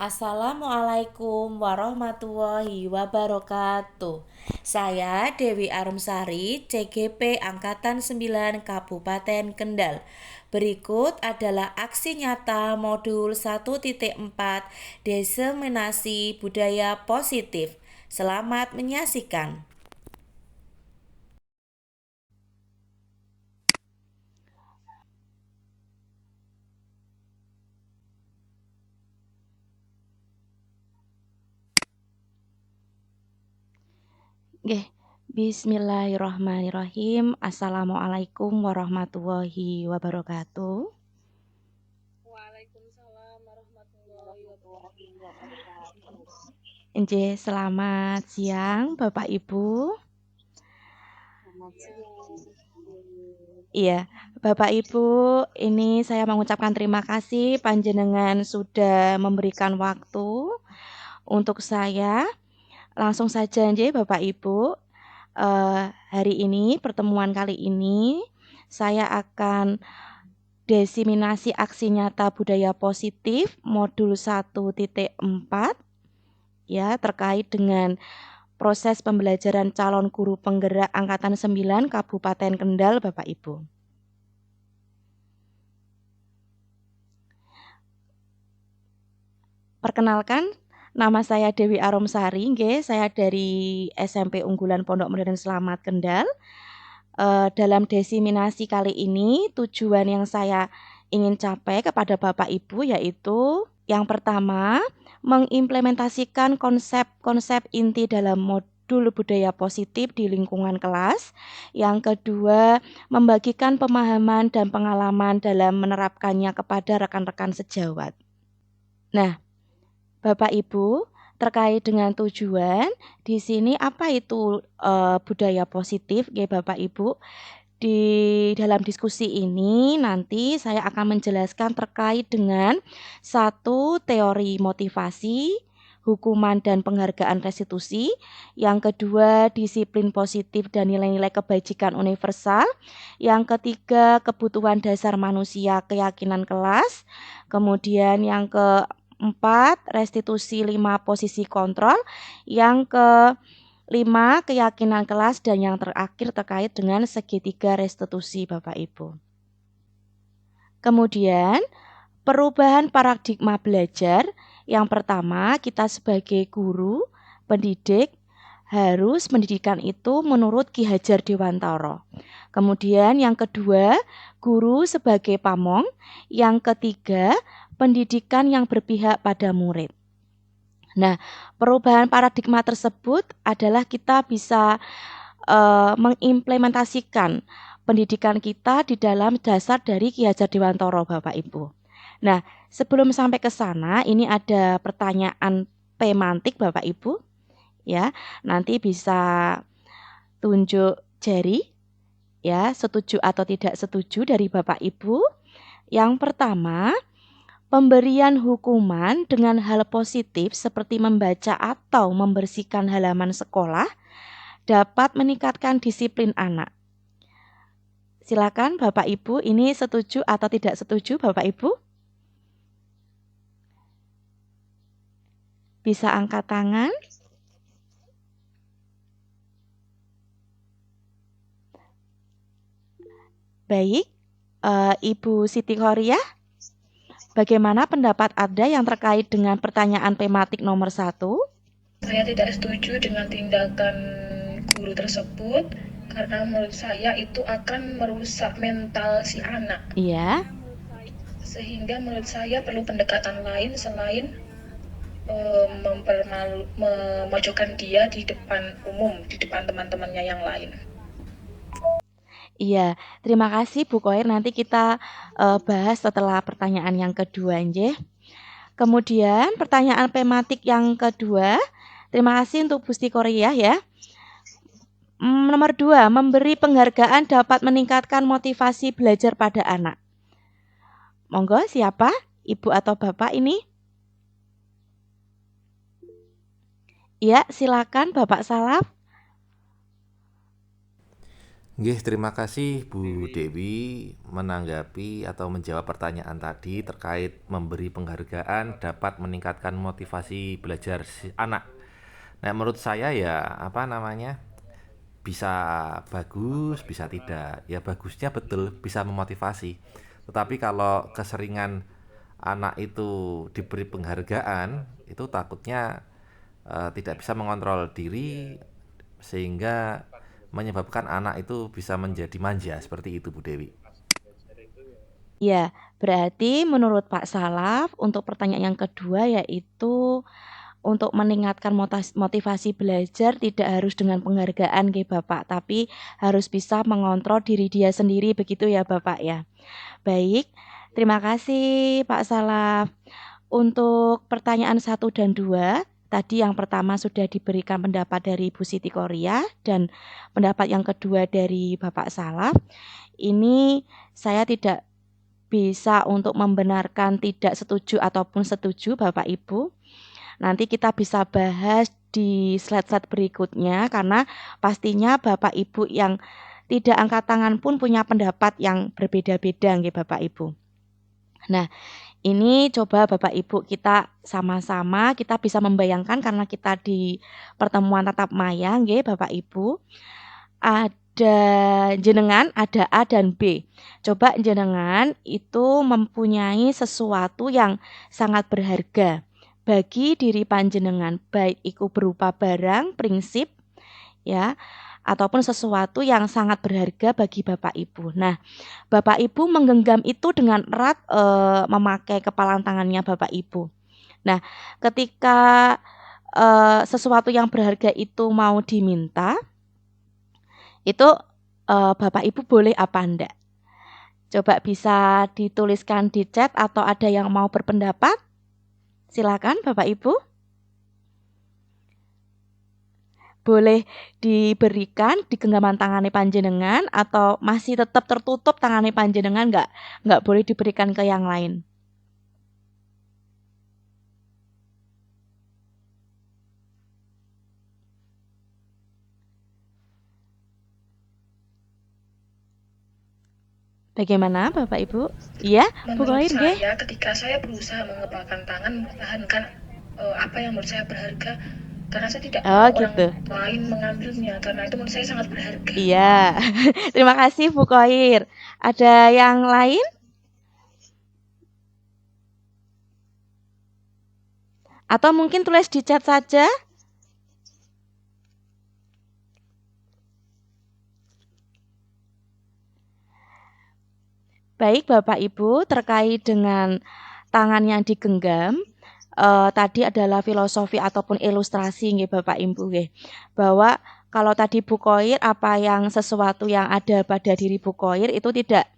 Assalamualaikum warahmatullahi wabarakatuh. Saya Dewi Arumsari, CGP Angkatan 9 Kabupaten Kendal. Berikut adalah aksi nyata modul 1.4 Diseminasi Budaya Positif. Selamat menyaksikan. Nggih, bismillahirrahmanirrahim. Assalamualaikum warahmatullahi wabarakatuh. Waalaikumsalam warahmatullahi wabarakatuh. Nggih, selamat siang Bapak Ibu. Selamat siang. Iya, Bapak Ibu, ini saya mengucapkan terima kasih panjenengan sudah memberikan waktu untuk saya. Langsung saja nggih Bapak Ibu. Hari ini, pertemuan kali ini, saya akan diseminasi aksi nyata budaya positif modul 1.4 ya terkait dengan proses pembelajaran calon guru penggerak angkatan 9 Kabupaten Kendal Bapak Ibu. Perkenalkan, nama saya Dewi Arumsari, nggih, saya dari SMP Unggulan Pondok Modern Slamet Kendal. Dalam diseminasi kali ini, tujuan yang saya ingin capai kepada Bapak Ibu yaitu yang pertama, mengimplementasikan konsep-konsep inti dalam modul budaya positif di lingkungan kelas. Yang kedua, membagikan pemahaman dan pengalaman dalam menerapkannya kepada rekan-rekan sejawat. Nah, Bapak Ibu, terkait dengan tujuan, di sini apa itu budaya positif, ya Bapak Ibu? Di dalam diskusi ini nanti saya akan menjelaskan terkait dengan satu teori motivasi, hukuman dan penghargaan restitusi, yang kedua disiplin positif dan nilai-nilai kebajikan universal, yang ketiga kebutuhan dasar manusia keyakinan kelas, kemudian yang keempat restitusi 5 posisi kontrol, yang ke 5 keyakinan kelas, dan yang terakhir terkait dengan segitiga restitusi Bapak Ibu. Kemudian perubahan paradigma belajar. Yang pertama, kita sebagai guru, pendidik harus pendidikan itu menurut Ki Hajar Dewantara. Kemudian yang kedua, guru sebagai pamong. Yang ketiga, pendidikan yang berpihak pada murid. Nah, perubahan paradigma tersebut adalah kita bisa mengimplementasikan pendidikan kita di dalam dasar dari Ki Hajar Dewantara Bapak Ibu. Nah, sebelum sampai ke sana, ini ada pertanyaan pemantik Bapak Ibu. Ya, nanti bisa tunjuk jari ya, setuju atau tidak setuju dari Bapak Ibu. Yang pertama, pemberian hukuman dengan hal positif seperti membaca atau membersihkan halaman sekolah dapat meningkatkan disiplin anak. Silakan Bapak Ibu, ini setuju atau tidak setuju Bapak Ibu? Bisa angkat tangan. Baik, Ibu Siti Khoriah, bagaimana pendapat Anda yang terkait dengan pertanyaan tematik nomor 1? Saya tidak setuju dengan tindakan guru tersebut karena menurut saya itu akan merusak mental si anak. Iya. Sehingga menurut saya perlu pendekatan lain selain memojokkan dia di depan umum, di depan teman-temannya yang lain. Iya, terima kasih Bu Koir. Nanti kita bahas setelah pertanyaan yang kedua, nggih. Kemudian pertanyaan tematik yang kedua, terima kasih untuk Bu Siti Khoriah ya. Nomor 2, memberi penghargaan dapat meningkatkan motivasi belajar pada anak. Monggo, siapa? Ibu atau Bapak ini? Ya, silakan Bapak Salaf. Nggih, terima kasih Bu Dewi menanggapi atau menjawab pertanyaan tadi terkait memberi penghargaan dapat meningkatkan motivasi belajar si anak. Nah, menurut saya ya bisa bagus, bisa tidak. Ya bagusnya betul bisa memotivasi. Tetapi kalau keseringan anak itu diberi penghargaan, itu takutnya tidak bisa mengontrol diri sehingga menyebabkan anak itu bisa menjadi manja seperti itu Bu Dewi. Ya, berarti menurut Pak Salaf untuk pertanyaan yang kedua yaitu untuk meningkatkan motivasi belajar tidak harus dengan penghargaan nggih Bapak, tapi harus bisa mengontrol diri dia sendiri begitu ya Bapak ya. Baik, terima kasih Pak Salaf. Untuk pertanyaan 1 dan 2, tadi yang pertama sudah diberikan pendapat dari Bu Siti Korea dan pendapat yang kedua dari Bapak Salaf. Ini saya tidak bisa untuk membenarkan tidak setuju ataupun setuju Bapak Ibu. Nanti kita bisa bahas di slide-slide berikutnya karena pastinya Bapak Ibu yang tidak angkat tangan pun punya pendapat yang berbeda-beda nggih Bapak Ibu. Nah, ini coba Bapak Ibu kita sama-sama kita bisa membayangkan karena kita di pertemuan tatap maya nggih Bapak Ibu. Ada jenengan, ada A dan B. Coba jenengan itu mempunyai sesuatu yang sangat berharga bagi diri panjenengan, baik itu berupa barang, prinsip, ya, ataupun sesuatu yang sangat berharga bagi Bapak Ibu. Nah, Bapak Ibu menggenggam itu dengan erat memakai kepalan tangannya Bapak Ibu. Nah, ketika sesuatu yang berharga itu mau diminta, itu Bapak Ibu boleh apa enggak? Coba bisa dituliskan di chat atau ada yang mau berpendapat? Silakan Bapak Ibu. Boleh diberikan di genggaman tangannya panjenengan atau masih tetap tertutup tangannya panjenengan enggak boleh diberikan ke yang lain. Bagaimana Bapak Ibu? Iya, Bu Menurut Koir nggih. saya, ketika saya berusaha mengepalkan tangan, mempertahankan apa yang menurut saya berharga, karena saya tidak mau gitu. orang lain mengambilnya, karena itu menurut saya sangat berharga. Iya. Terima kasih Bu Koir. Ada yang lain? Atau mungkin tulis di chat saja? Baik Bapak Ibu, terkait dengan tangan yang digenggam, tadi adalah filosofi ataupun ilustrasi nggih Bapak Ibu nggih. Bahwa kalau tadi Bu Koir apa yang sesuatu yang ada pada diri Bu Koir itu tidak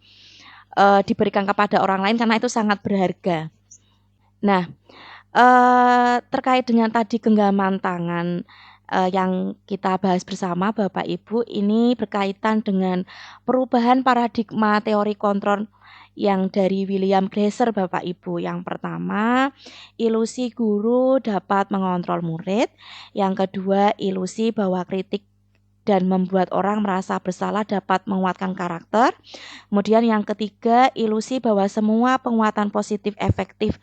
diberikan kepada orang lain karena itu sangat berharga. Nah, terkait dengan tadi genggaman tangan yang kita bahas bersama Bapak Ibu ini berkaitan dengan perubahan paradigma teori kontrol yang dari William Glasser Bapak Ibu. Yang pertama, ilusi guru dapat mengontrol murid. Yang kedua, ilusi bahwa kritik dan membuat orang merasa bersalah dapat menguatkan karakter. Kemudian yang ketiga, ilusi bahwa semua penguatan positif efektif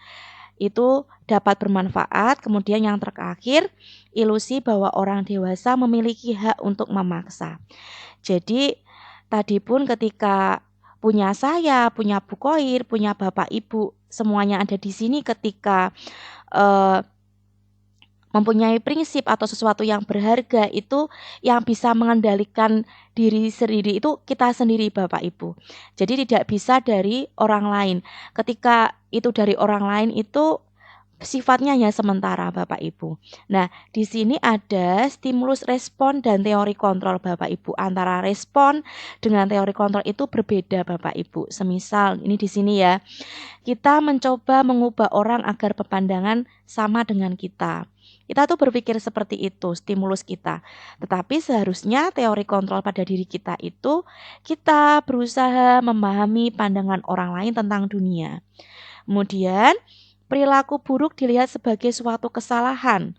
itu dapat bermanfaat. Kemudian yang terakhir, ilusi bahwa orang dewasa memiliki hak untuk memaksa. Jadi tadi pun ketika punya saya, punya Bu Koir, punya Bapak Ibu, semuanya ada di sini ketika mempunyai prinsip atau sesuatu yang berharga itu yang bisa mengendalikan diri sendiri itu kita sendiri Bapak Ibu. Jadi tidak bisa dari orang lain. Ketika itu dari orang lain itu sifatnya hanya sementara Bapak Ibu. Nah, di sini ada stimulus respon dan teori kontrol Bapak Ibu. Antara respon dengan teori kontrol itu berbeda Bapak Ibu. Semisal ini di sini ya. Kita mencoba mengubah orang agar berpandangan sama dengan kita. Kita tuh berpikir seperti itu, stimulus kita. Tetapi seharusnya teori kontrol pada diri kita itu kita berusaha memahami pandangan orang lain tentang dunia. Kemudian perilaku buruk dilihat sebagai suatu kesalahan.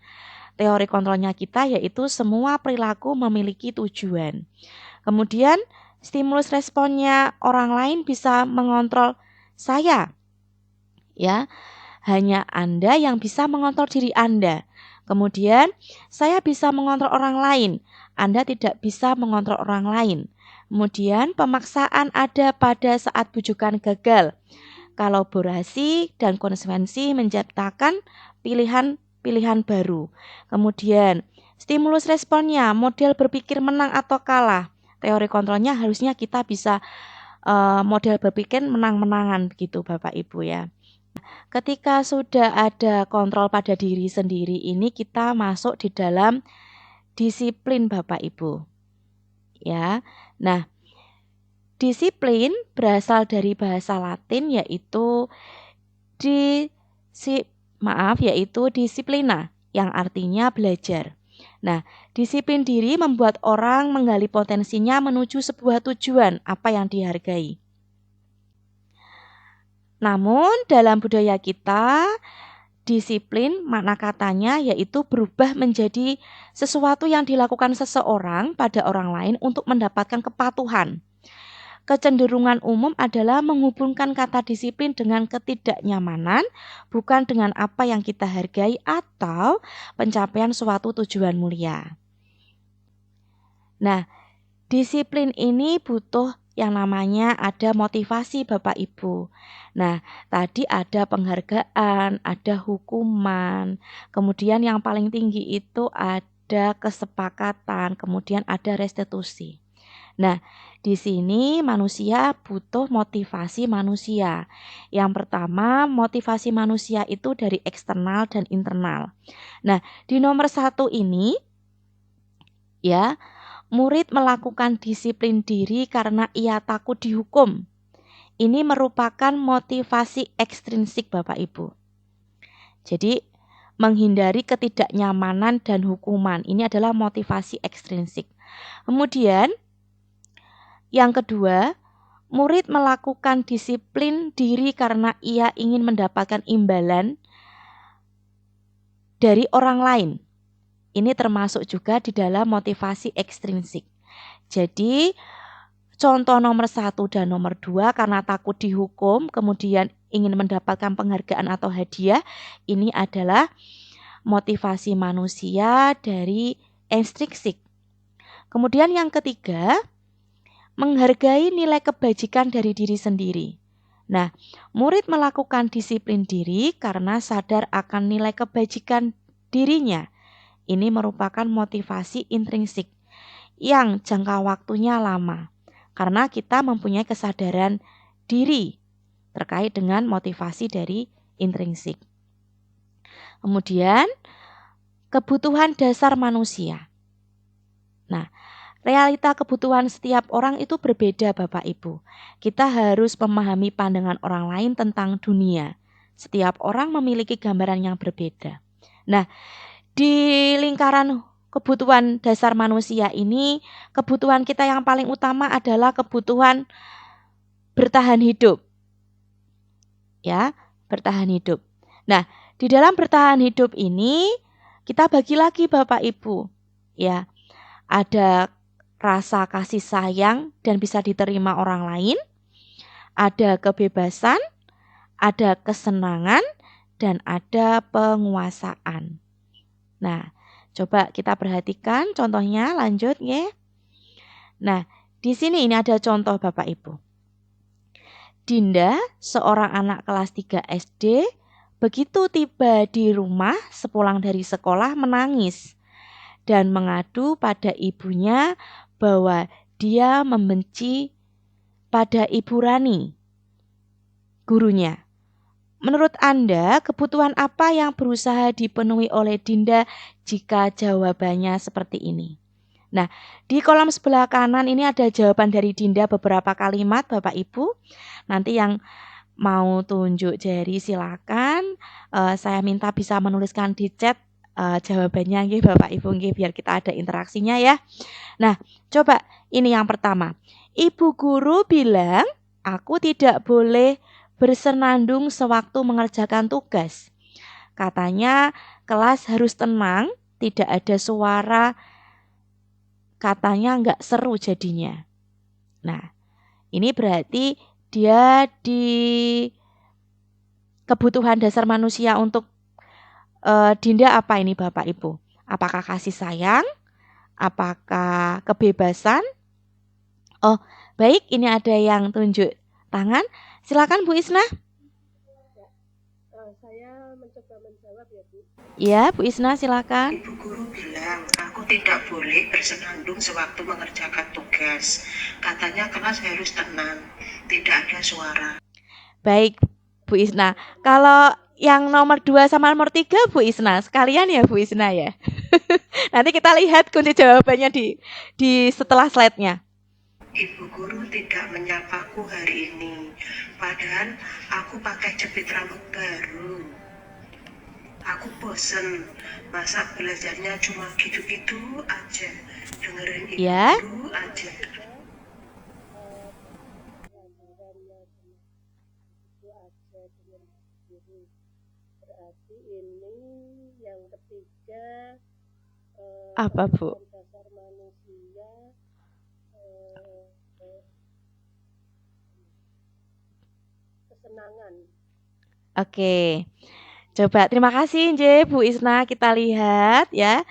Teori kontrolnya kita yaitu semua perilaku memiliki tujuan. Kemudian stimulus responnya orang lain bisa mengontrol saya. Ya, hanya Anda yang bisa mengontrol diri Anda. Kemudian, saya bisa mengontrol orang lain. Anda tidak bisa mengontrol orang lain. Kemudian, pemaksaan ada pada saat bujukan gagal. Kolaborasi dan konsekuensi menciptakan pilihan-pilihan baru. Kemudian, stimulus responnya, model berpikir menang atau kalah. Teori kontrolnya harusnya kita bisa model berpikir menang-menangan begitu Bapak Ibu ya. Ketika sudah ada kontrol pada diri sendiri ini kita masuk di dalam disiplin Bapak Ibu. Ya. Nah, disiplin berasal dari bahasa Latin yaitu disiplina yang artinya belajar. Nah, disiplin diri membuat orang menggali potensinya menuju sebuah tujuan apa yang dihargai. Namun dalam budaya kita, disiplin makna katanya yaitu berubah menjadi sesuatu yang dilakukan seseorang pada orang lain untuk mendapatkan kepatuhan. Kecenderungan umum adalah menghubungkan kata disiplin dengan ketidaknyamanan, bukan dengan apa yang kita hargai atau pencapaian suatu tujuan mulia. Nah, disiplin ini butuh yang namanya ada motivasi Bapak Ibu. Nah, tadi ada penghargaan, ada hukuman, kemudian yang paling tinggi itu ada kesepakatan, kemudian ada restitusi. Nah, di sini manusia butuh motivasi manusia. Yang pertama, motivasi manusia itu dari eksternal dan internal. Nah, di nomor 1 ini, ya, murid melakukan disiplin diri karena ia takut dihukum. Ini merupakan motivasi ekstrinsik Bapak Ibu. Jadi menghindari ketidaknyamanan dan hukuman. Ini adalah motivasi ekstrinsik. Kemudian yang kedua, murid melakukan disiplin diri karena ia ingin mendapatkan imbalan dari orang lain. Ini termasuk juga di dalam motivasi ekstrinsik. Jadi contoh nomor 1 dan nomor 2 karena takut dihukum kemudian ingin mendapatkan penghargaan atau hadiah, ini adalah motivasi manusia dari ekstrinsik. Kemudian yang ketiga, menghargai nilai kebajikan dari diri sendiri. Nah, murid melakukan disiplin diri karena sadar akan nilai kebajikan dirinya. Ini merupakan motivasi intrinsik yang jangka waktunya lama karena kita mempunyai kesadaran diri terkait dengan motivasi dari intrinsik. Kemudian kebutuhan dasar manusia. Nah, realita kebutuhan setiap orang itu berbeda Bapak Ibu. Kita harus memahami pandangan orang lain tentang dunia. Setiap orang memiliki gambaran yang berbeda. Nah, di lingkaran kebutuhan dasar manusia ini, kebutuhan kita yang paling utama adalah kebutuhan bertahan hidup. Ya, bertahan hidup. Nah, di dalam bertahan hidup ini kita bagi lagi Bapak Ibu. Ya, ada rasa kasih sayang dan bisa diterima orang lain, ada kebebasan, ada kesenangan, dan ada penguasaan. Nah, coba kita perhatikan contohnya, lanjut ya. Nah, di sini ini ada contoh Bapak Ibu. Dinda, seorang anak kelas 3 SD, begitu tiba di rumah sepulang dari sekolah menangis dan mengadu pada ibunya bahwa dia membenci pada Ibu Rani, gurunya. Menurut Anda, kebutuhan apa yang berusaha dipenuhi oleh Dinda jika jawabannya seperti ini? Nah, di kolom sebelah kanan ini ada jawaban dari Dinda beberapa kalimat Bapak Ibu. Nanti yang mau tunjuk jari silakan. Saya minta bisa menuliskan di chat jawabannya nggih Bapak Ibu nggih biar kita ada interaksinya ya. Nah, coba ini yang pertama. Ibu guru bilang, aku tidak boleh bersenandung sewaktu mengerjakan tugas. Katanya kelas harus tenang, tidak ada suara, katanya nggak seru jadinya. Nah, ini berarti dia di kebutuhan dasar manusia untuk Dinda apa ini Bapak Ibu? Apakah kasih sayang? Apakah kebebasan? Oh, baik, ini ada yang tunjuk tangan. Silakan Bu Isna. Saya mencoba menjawab ya Bu. Ya, Bu Isna silakan. Ibu guru bilang, aku tidak boleh bersenandung sewaktu mengerjakan tugas. Katanya kelas harus tenang, tidak ada suara. Baik, Bu Isna. Kalau yang nomor 2 sama nomor 3 Bu Isna, sekalian ya Bu Isna ya. Nanti kita lihat kunci jawabannya di setelah slide-nya. Ibu guru tidak menyapaku hari ini, padahal aku pakai jepit rambut baru. Aku bosen, masa belajarnya cuma gitu-gitu aja, dengerin ibu Ya. guru aja. Berarti ini yang ketiga Apa Bu? dasar manusia kesenangan. Oke. Coba terima kasih Nje Bu Isna, kita lihat ya.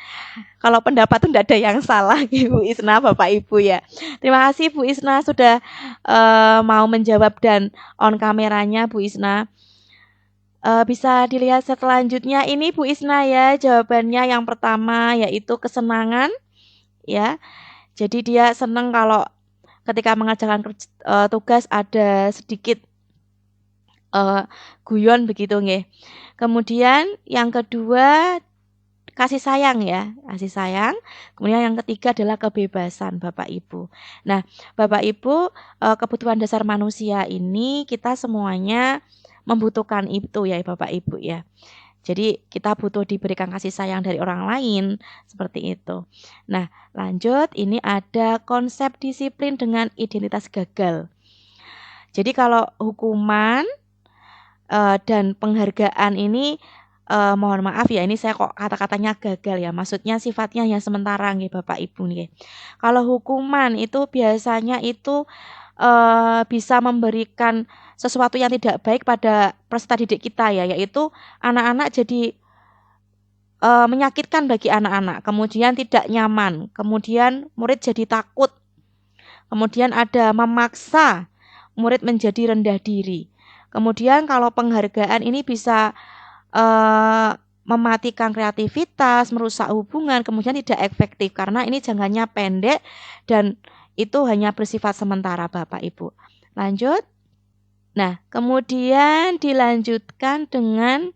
Kalau pendapat itu tidak ada yang salah Bu Isna, Bapak Ibu ya. Terima kasih Bu Isna sudah mau menjawab dan on kameranya Bu Isna. Bisa dilihat selanjutnya ini Bu Isna ya, jawabannya yang pertama yaitu kesenangan ya. Jadi dia senang kalau ketika mengerjakan tugas ada sedikit guyon begitu nggih. Kemudian yang kedua kasih sayang ya, kasih sayang. Kemudian yang ketiga adalah kebebasan Bapak Ibu. Nah, Bapak Ibu, kebutuhan dasar manusia ini kita semuanya membutuhkan itu ya Bapak Ibu ya. Jadi kita butuh diberikan kasih sayang dari orang lain seperti itu. Nah, lanjut ini ada konsep disiplin dengan identitas gagal. Jadi kalau hukuman dan penghargaan ini mohon maaf ya, ini saya kok kata-katanya gagal ya. Maksudnya sifatnya hanya sementara nih Bapak Ibu nih. Kalau hukuman itu biasanya itu bisa memberikan sesuatu yang tidak baik pada peserta didik kita ya, yaitu anak-anak jadi menyakitkan bagi anak-anak, kemudian tidak nyaman, kemudian murid jadi takut, kemudian ada memaksa murid menjadi rendah diri. Kemudian kalau penghargaan ini bisa mematikan kreativitas, merusak hubungan, kemudian tidak efektif karena ini jangkanya pendek dan itu hanya bersifat sementara Bapak Ibu. Lanjut. Nah, kemudian dilanjutkan dengan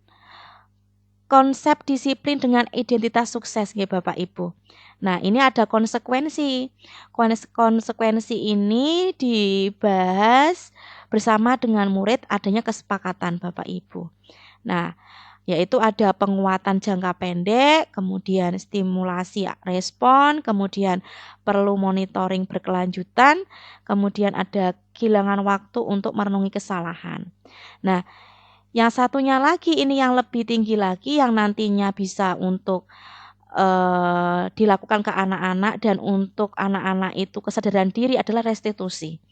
konsep disiplin dengan identitas sukses ya Bapak Ibu. Nah, ini ada konsekuensi. Konsekuensi ini dibahas bersama dengan murid adanya kesepakatan Bapak Ibu. Nah, yaitu ada penguatan jangka pendek, kemudian stimulasi respon, kemudian perlu monitoring berkelanjutan, kemudian ada kehilangan waktu untuk merenungi kesalahan. Nah, yang satunya lagi ini yang lebih tinggi lagi yang nantinya bisa untuk dilakukan ke anak-anak dan untuk anak-anak itu kesadaran diri adalah restitusi.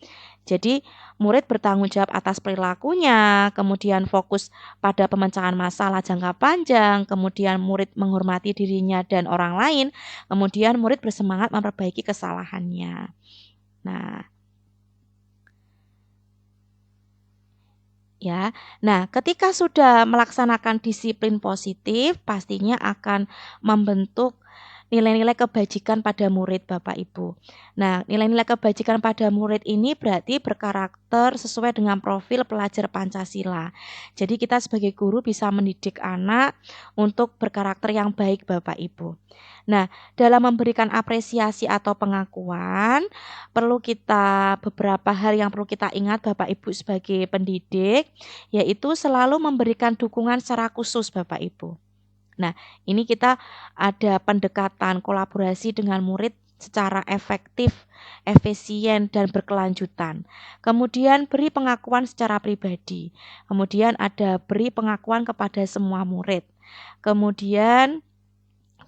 Jadi murid bertanggung jawab atas perilakunya, kemudian fokus pada pemecahan masalah jangka panjang, kemudian murid menghormati dirinya dan orang lain, kemudian murid bersemangat memperbaiki kesalahannya. Nah, ya. Nah, ketika sudah melaksanakan disiplin positif, pastinya akan membentuk nilai-nilai kebajikan pada murid Bapak Ibu. Nah, nilai-nilai kebajikan pada murid ini berarti berkarakter sesuai dengan profil pelajar Pancasila. Jadi kita sebagai guru bisa mendidik anak untuk berkarakter yang baik Bapak Ibu. Nah, dalam memberikan apresiasi atau pengakuan, perlu kita beberapa hal yang perlu kita ingat Bapak Ibu sebagai pendidik, yaitu selalu memberikan dukungan secara khusus Bapak Ibu. Nah, ini kita ada pendekatan kolaborasi dengan murid secara efektif, efisien, dan berkelanjutan. Kemudian beri pengakuan secara pribadi. Kemudian ada beri pengakuan kepada semua murid. Kemudian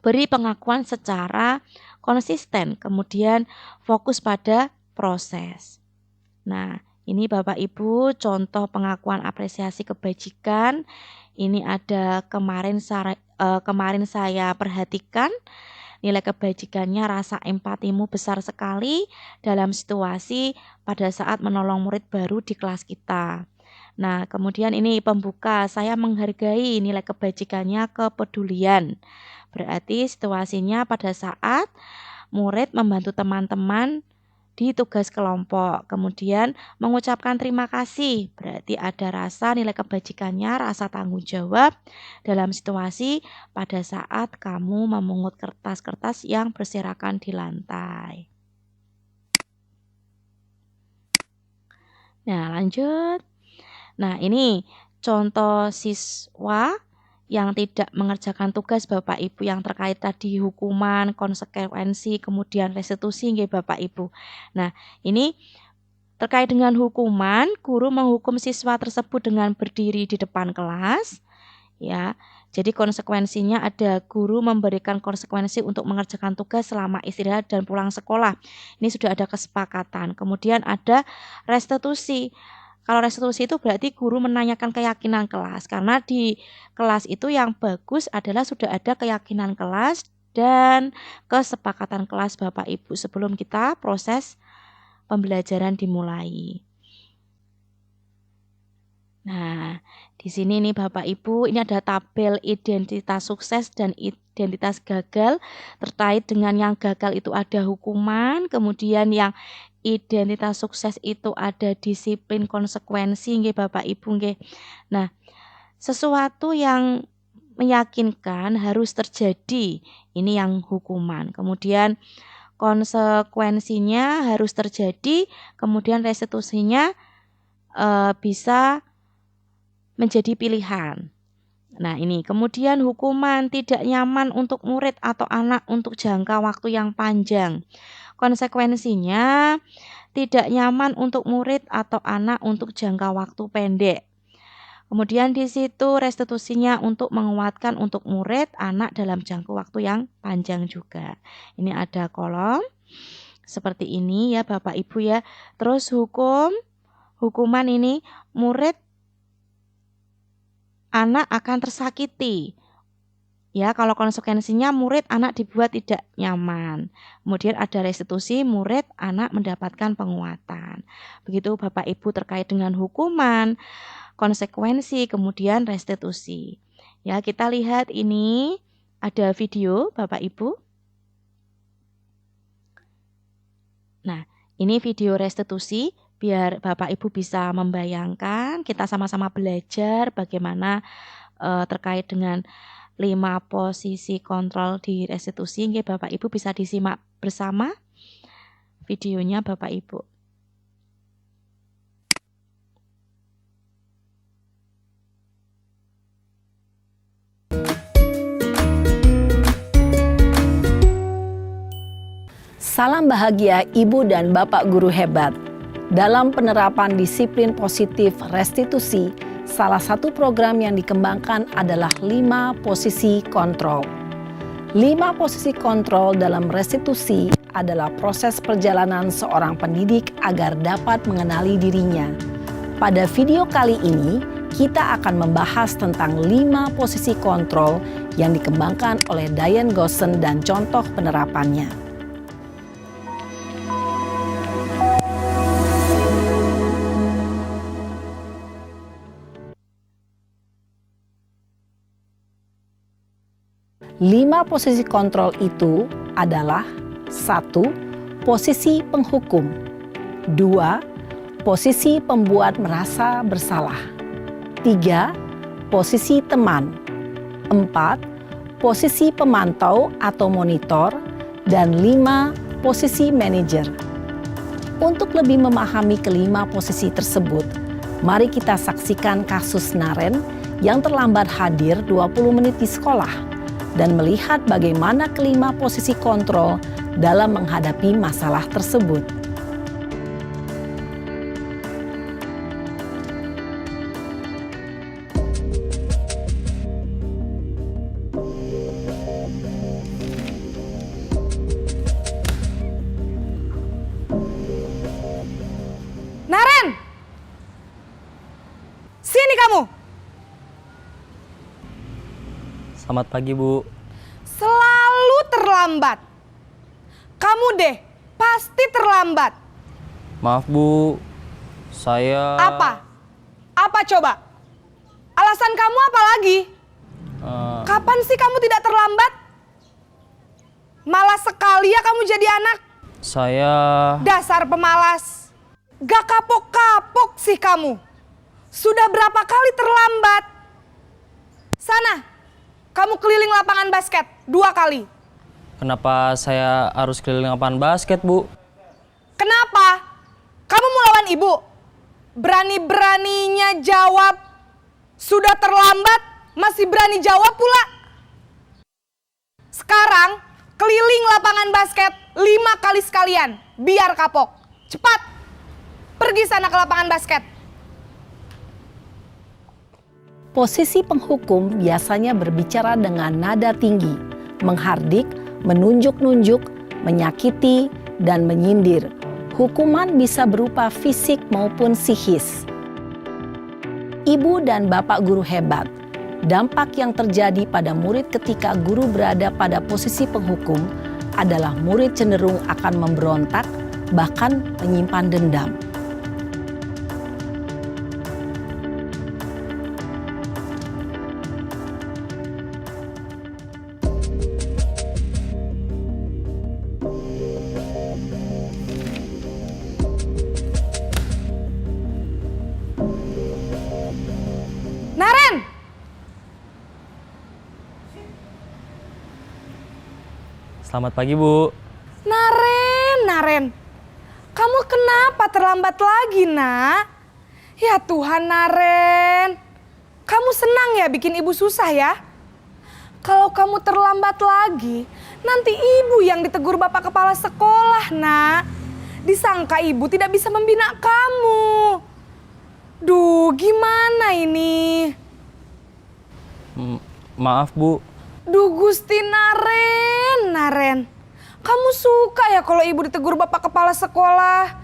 beri pengakuan secara konsisten. Kemudian fokus pada proses. Nah, ini Bapak Ibu contoh pengakuan apresiasi kebajikan. Ini ada kemarin saya perhatikan nilai kebajikannya, rasa empatimu besar sekali dalam situasi pada saat menolong murid baru di kelas kita. Nah, kemudian ini pembuka, saya menghargai nilai kebajikannya kepedulian. Berarti situasinya pada saat murid membantu teman-teman di tugas kelompok, kemudian mengucapkan terima kasih, berarti ada rasa nilai kebajikannya, rasa tanggung jawab dalam situasi pada saat kamu memungut kertas-kertas yang berserakan di lantai. Nah, lanjut. Nah, ini contoh siswa yang tidak mengerjakan tugas Bapak Ibu yang terkait tadi hukuman, konsekuensi, kemudian restitusi nggih Bapak Ibu. Nah, ini terkait dengan hukuman, guru menghukum siswa tersebut dengan berdiri di depan kelas, ya. Jadi konsekuensinya ada guru memberikan konsekuensi untuk mengerjakan tugas selama istirahat dan pulang sekolah. Ini sudah ada kesepakatan. Kemudian ada restitusi. Kalau restitusi itu berarti guru menanyakan keyakinan kelas, karena di kelas itu yang bagus adalah sudah ada keyakinan kelas dan kesepakatan kelas Bapak Ibu sebelum kita proses pembelajaran dimulai. Nah, di sini nih Bapak Ibu, ini ada tabel identitas sukses dan identitas gagal. Terkait dengan yang gagal itu ada hukuman, kemudian yang identitas sukses itu ada disiplin, konsekuensi nggih Bapak Ibu nggih. Nah, sesuatu yang meyakinkan harus terjadi, ini yang hukuman. Kemudian konsekuensinya harus terjadi, kemudian restitusinya bisa menjadi pilihan. Nah, ini kemudian hukuman tidak nyaman untuk murid atau anak untuk jangka waktu yang panjang. Konsekuensinya tidak nyaman untuk murid atau anak untuk jangka waktu pendek. Kemudian di situ restitusinya untuk menguatkan untuk murid, anak dalam jangka waktu yang panjang juga. Ini ada kolom seperti ini ya Bapak Ibu ya. Terus hukuman ini murid anak akan tersakiti. Ya, kalau konsekuensinya murid anak dibuat tidak nyaman. Kemudian ada restitusi, murid anak mendapatkan penguatan. Begitu Bapak Ibu terkait dengan hukuman, konsekuensi, kemudian restitusi. Ya, kita lihat ini ada video Bapak Ibu. Nah, ini video restitusi. Biar Bapak Ibu bisa membayangkan, kita sama-sama belajar bagaimana terkait dengan 5 posisi kontrol di restitusi. Nggih, Bapak Ibu bisa disimak bersama videonya Bapak Ibu. Salam bahagia Ibu dan Bapak guru hebat. Dalam penerapan disiplin positif restitusi, salah satu program yang dikembangkan adalah 5 posisi kontrol. 5 posisi kontrol dalam restitusi adalah proses perjalanan seorang pendidik agar dapat mengenali dirinya. Pada video kali ini, kita akan membahas tentang 5 posisi kontrol yang dikembangkan oleh Diane Gosson dan contoh penerapannya. Lima posisi kontrol itu adalah 1. Posisi penghukum. 2. Posisi pembuat merasa bersalah. 3. Posisi teman. 4. Posisi pemantau atau monitor. Dan 5. Posisi manajer. Untuk lebih memahami kelima posisi tersebut, mari kita saksikan kasus Naren yang terlambat hadir 20 menit di sekolah dan melihat bagaimana kelima posisi kontrol dalam menghadapi masalah tersebut. Selamat pagi, Bu. Selalu terlambat. Kamu deh, pasti terlambat. Maaf, Bu. Saya... Apa? Apa coba? Alasan kamu apa lagi? Kapan sih kamu tidak terlambat? Malas sekali ya kamu jadi anak. Saya... Dasar pemalas. Gak kapok-kapok sih kamu. Sudah berapa kali terlambat? Sana, kamu keliling lapangan basket 2 kali. Kenapa saya harus keliling lapangan basket, Bu? Kenapa? Kamu mau lawan ibu? Berani-beraninya jawab. Sudah terlambat, masih berani jawab pula. Sekarang, keliling lapangan basket 5 kali sekalian. Biar kapok. Cepat, pergi sana ke lapangan basket. Posisi penghukum biasanya berbicara dengan nada tinggi, menghardik, menunjuk-nunjuk, menyakiti, dan menyindir. Hukuman bisa berupa fisik maupun psikis. Ibu dan bapak guru hebat. Dampak yang terjadi pada murid ketika guru berada pada posisi penghukum adalah murid cenderung akan memberontak, bahkan menyimpan dendam. Naren! Selamat pagi, Bu. Naren. Kamu kenapa terlambat lagi, nak? Ya Tuhan, Naren. Kamu senang ya bikin ibu susah ya? Kalau kamu terlambat lagi, nanti ibu yang ditegur bapak kepala sekolah, nak. Disangka ibu tidak bisa membina kamu. Duh, gimana ini? Maaf, Bu. Duh, Gusti Naren. Kamu suka ya kalau ibu ditegur bapak kepala sekolah?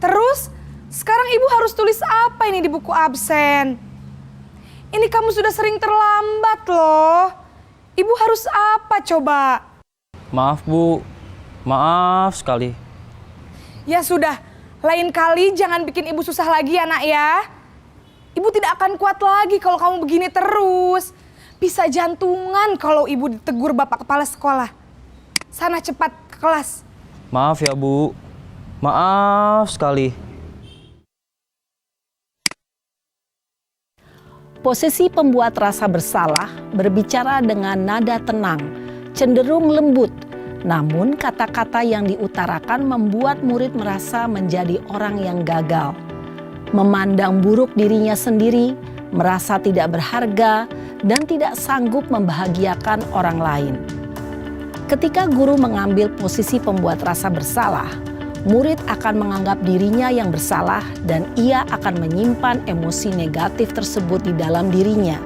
Terus, sekarang ibu harus tulis apa ini di buku absen? Ini kamu sudah sering terlambat loh. Ibu harus apa coba? Maaf, Bu. Maaf sekali. Ya sudah, lain kali jangan bikin ibu susah lagi ya, nak ya. Ibu tidak akan kuat lagi kalau kamu begini terus. Bisa jantungan kalau ibu ditegur bapak kepala sekolah. Sana cepat ke kelas. Maaf ya, Bu. Maaf sekali. Posisi pembuat rasa bersalah berbicara dengan nada tenang, cenderung lembut. Namun kata-kata yang diutarakan membuat murid merasa menjadi orang yang gagal. Memandang buruk dirinya sendiri, merasa tidak berharga, dan tidak sanggup membahagiakan orang lain. Ketika guru mengambil posisi pembuat rasa bersalah, murid akan menganggap dirinya yang bersalah dan ia akan menyimpan emosi negatif tersebut di dalam dirinya.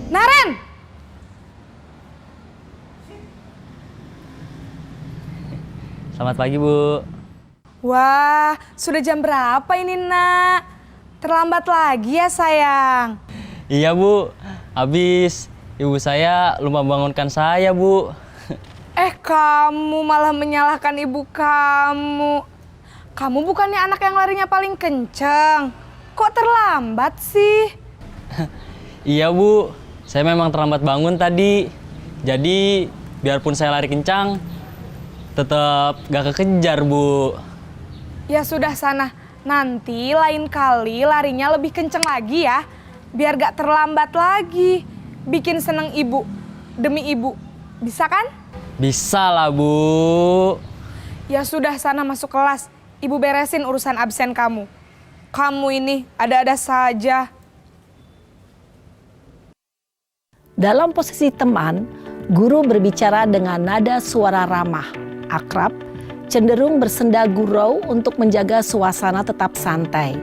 Naren! Selamat pagi, Bu. Wah, sudah jam berapa ini, nak? Terlambat lagi ya, sayang. Iya, Bu. Habis ibu saya lupa bangunkan saya, Bu. Kamu malah menyalahkan ibu kamu. Kamu bukannya anak yang larinya paling kenceng. Kok terlambat sih? Iya, Bu. Saya memang terlambat bangun tadi. Jadi, biarpun saya lari kencang, tetap gak kekejar, Bu. Ya sudah sana, nanti lain kali larinya lebih kenceng lagi ya. Biar gak terlambat lagi. Bikin seneng ibu, demi ibu. Bisa kan? Bisa lah, Bu. Ya sudah sana masuk kelas. Ibu beresin urusan absen kamu. Kamu ini ada-ada saja. Dalam posisi teman, guru berbicara dengan nada suara ramah, akrab, cenderung bersenda gurau untuk menjaga suasana tetap santai.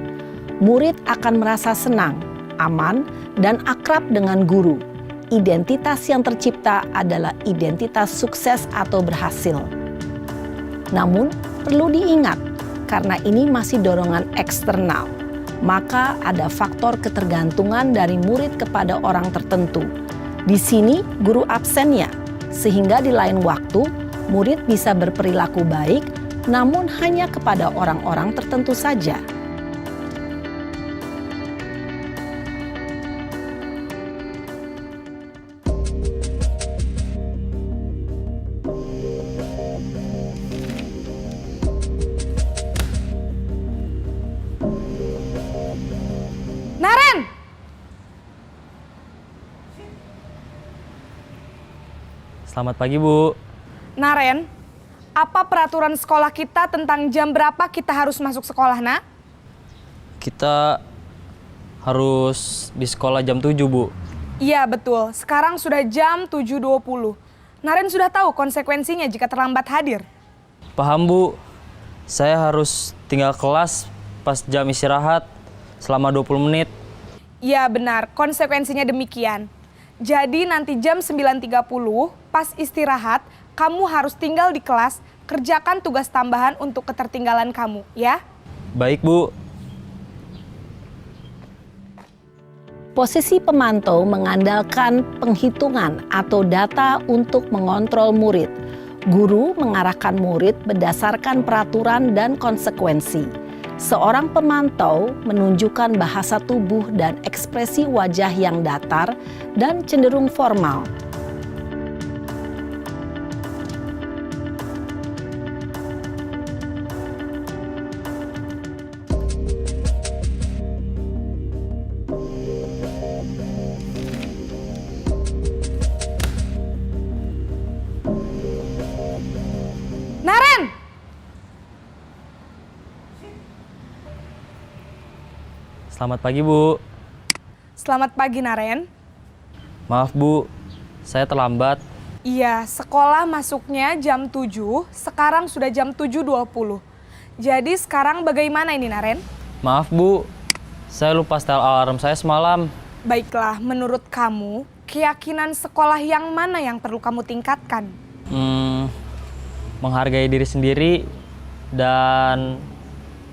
Murid akan merasa senang, aman, dan akrab dengan guru. Identitas yang tercipta adalah identitas sukses atau berhasil. Namun, perlu diingat, karena ini masih dorongan eksternal, maka ada faktor ketergantungan dari murid kepada orang tertentu. Di sini, guru absennya, sehingga di lain waktu, murid bisa berperilaku baik, namun hanya kepada orang-orang tertentu saja. Naren! Selamat pagi, Bu. Naren, apa peraturan sekolah kita tentang jam berapa kita harus masuk sekolah, nak? Kita harus di sekolah jam 7, Bu. Iya, betul. Sekarang sudah jam 7.20. Naren sudah tahu konsekuensinya jika terlambat hadir. Paham, Bu. Saya harus tinggal kelas pas jam istirahat selama 20 menit. Iya, benar. Konsekuensinya demikian. Jadi nanti jam 9.30 pas istirahat, kamu harus tinggal di kelas, kerjakan tugas tambahan untuk ketertinggalan kamu, ya? Baik, Bu. Posisi pemantau mengandalkan penghitungan atau data untuk mengontrol murid. Guru mengarahkan murid berdasarkan peraturan dan konsekuensi. Seorang pemantau menunjukkan bahasa tubuh dan ekspresi wajah yang datar dan cenderung formal. Naren! Selamat pagi, Bu. Selamat pagi, Naren. Maaf, Bu. Saya terlambat. Iya, sekolah masuknya jam 7, sekarang sudah jam 7.20. Jadi sekarang bagaimana ini, Naren? Maaf, Bu. Saya lupa setel alarm saya semalam. Baiklah, menurut kamu, keyakinan sekolah yang mana yang perlu kamu tingkatkan? Menghargai diri sendiri dan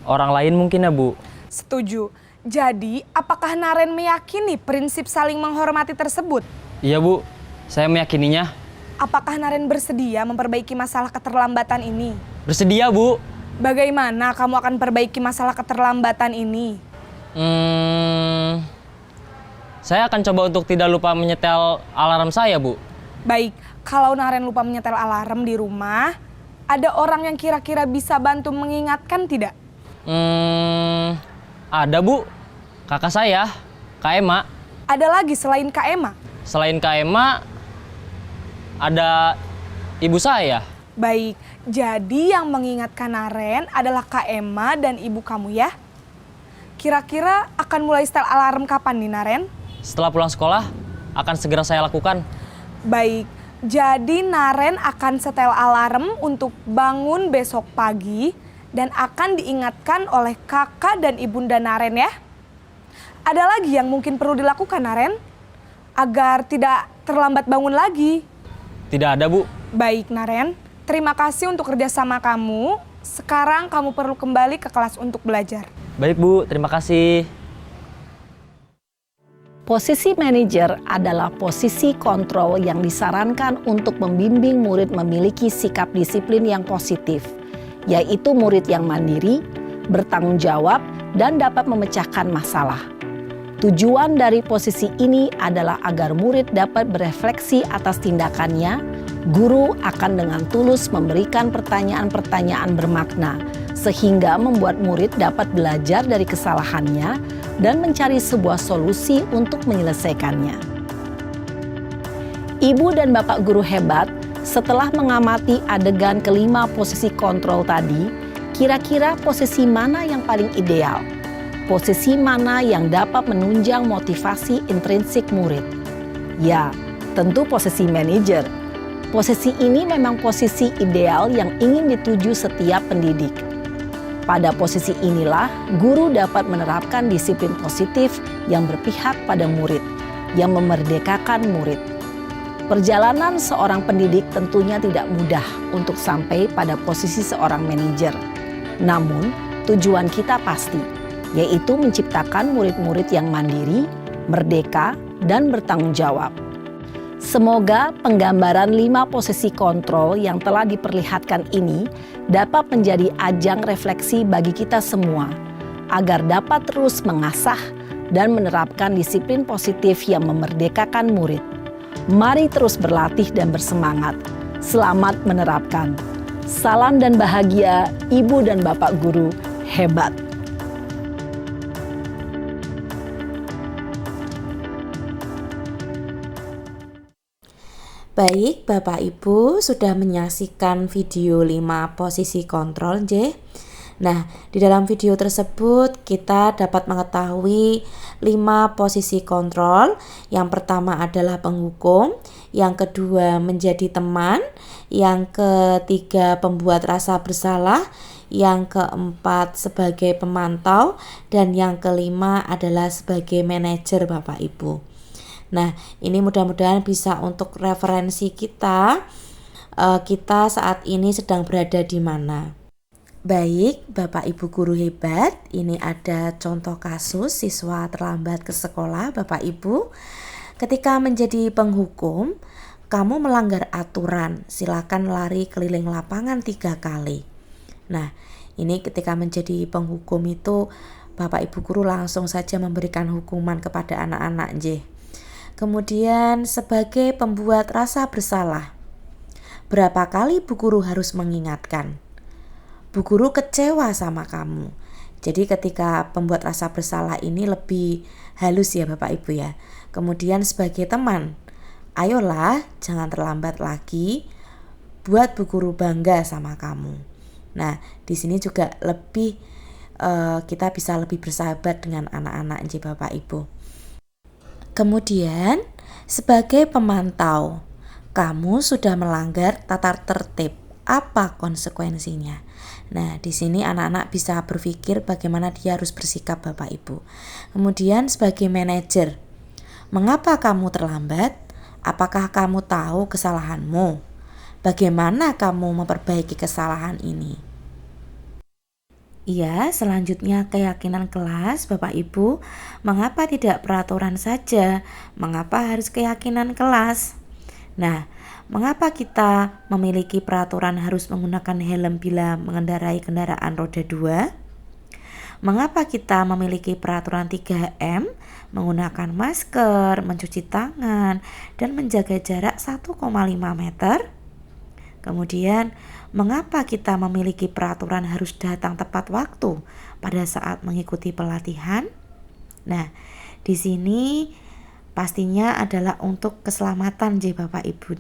orang lain mungkin ya, Bu. Setuju. Jadi, apakah Naren meyakini prinsip saling menghormati tersebut? Iya, Bu. Saya meyakininya. Apakah Naren bersedia memperbaiki masalah keterlambatan ini? Bersedia, Bu. Bagaimana kamu akan perbaiki masalah keterlambatan ini? Saya akan coba untuk tidak lupa menyetel alarm saya, Bu. Baik, kalau Naren lupa menyetel alarm di rumah, ada orang yang kira-kira bisa bantu mengingatkan tidak? Ada, Bu. Kakak saya, Kak Ema. Ada lagi selain Kak Ema? Selain Kak Ema, ada ibu saya. Baik, jadi yang mengingatkan Naren adalah Kak Ema dan ibu kamu ya? Kira-kira akan mulai setel alarm kapan nih, Naren? Setelah pulang sekolah, akan segera saya lakukan. Baik, jadi Naren akan setel alarm untuk bangun besok pagi dan akan diingatkan oleh kakak dan ibunda Naren ya. Ada lagi yang mungkin perlu dilakukan, Naren? Agar tidak terlambat bangun lagi. Tidak ada, Bu. Baik, Naren. Terima kasih untuk kerjasama kamu. Sekarang kamu perlu kembali ke kelas untuk belajar. Baik, Bu. Terima kasih. Posisi manajer adalah posisi kontrol yang disarankan untuk membimbing murid memiliki sikap disiplin yang positif, yaitu murid yang mandiri, bertanggung jawab, dan dapat memecahkan masalah. Tujuan dari posisi ini adalah agar murid dapat berefleksi atas tindakannya. Guru akan dengan tulus memberikan pertanyaan-pertanyaan bermakna, sehingga membuat murid dapat belajar dari kesalahannya dan mencari sebuah solusi untuk menyelesaikannya. Ibu dan Bapak guru hebat, setelah mengamati adegan kelima posisi kontrol tadi, kira-kira posisi mana yang paling ideal? Posisi mana yang dapat menunjang motivasi intrinsik murid? Ya, tentu posisi manajer. Posisi ini memang posisi ideal yang ingin dituju setiap pendidik. Pada posisi inilah, guru dapat menerapkan disiplin positif yang berpihak pada murid, yang memerdekakan murid. Perjalanan seorang pendidik tentunya tidak mudah untuk sampai pada posisi seorang manajer. Namun, tujuan kita pasti, yaitu menciptakan murid-murid yang mandiri, merdeka, dan bertanggung jawab. Semoga penggambaran 5 posisi kontrol yang telah diperlihatkan ini dapat menjadi ajang refleksi bagi kita semua, agar dapat terus mengasah dan menerapkan disiplin positif yang memerdekakan murid. Mari terus berlatih dan bersemangat. Selamat menerapkan. Salam dan bahagia, Ibu dan Bapak Guru hebat. Baik, Bapak Ibu sudah menyaksikan video 5 posisi kontrol J. Nah, di dalam video tersebut kita dapat mengetahui 5 posisi kontrol. Yang pertama adalah penghukum, yang kedua menjadi teman, yang ketiga pembuat rasa bersalah, yang keempat sebagai pemantau, dan yang kelima adalah sebagai manajer Bapak Ibu. Nah, ini mudah-mudahan bisa untuk referensi kita saat ini sedang berada di mana. Baik, Bapak Ibu guru hebat, ini ada contoh kasus siswa terlambat ke sekolah Bapak Ibu. Ketika menjadi penghukum, kamu melanggar aturan, silakan lari keliling lapangan 3 kali. Nah, ini ketika menjadi penghukum itu Bapak Ibu guru langsung saja memberikan hukuman kepada anak-anak J. Kemudian sebagai pembuat rasa bersalah, berapa kali Bu Guru harus mengingatkan? Bu Guru kecewa sama kamu. Jadi ketika pembuat rasa bersalah ini lebih halus ya Bapak Ibu ya. Kemudian sebagai teman, ayolah jangan terlambat lagi, buat Bu Guru bangga sama kamu. Nah, di sini juga lebih kita bisa lebih bersahabat dengan anak-anak Bapak Ibu. Kemudian sebagai pemantau, kamu sudah melanggar tata tertib. Apa konsekuensinya? Nah, di sini anak-anak bisa berpikir bagaimana dia harus bersikap Bapak Ibu. Kemudian sebagai manajer, mengapa kamu terlambat? Apakah kamu tahu kesalahanmu? Bagaimana kamu memperbaiki kesalahan ini? Iya, selanjutnya keyakinan kelas Bapak Ibu. Mengapa tidak peraturan saja? Mengapa harus keyakinan kelas? Nah, mengapa kita memiliki peraturan harus menggunakan helm bila mengendarai kendaraan roda 2? Mengapa kita memiliki peraturan 3M, menggunakan masker, mencuci tangan, dan menjaga jarak 1,5 meter? Kemudian, mengapa kita memiliki peraturan harus datang tepat waktu pada saat mengikuti pelatihan? Nah, di sini pastinya adalah untuk keselamatan Bapak Ibu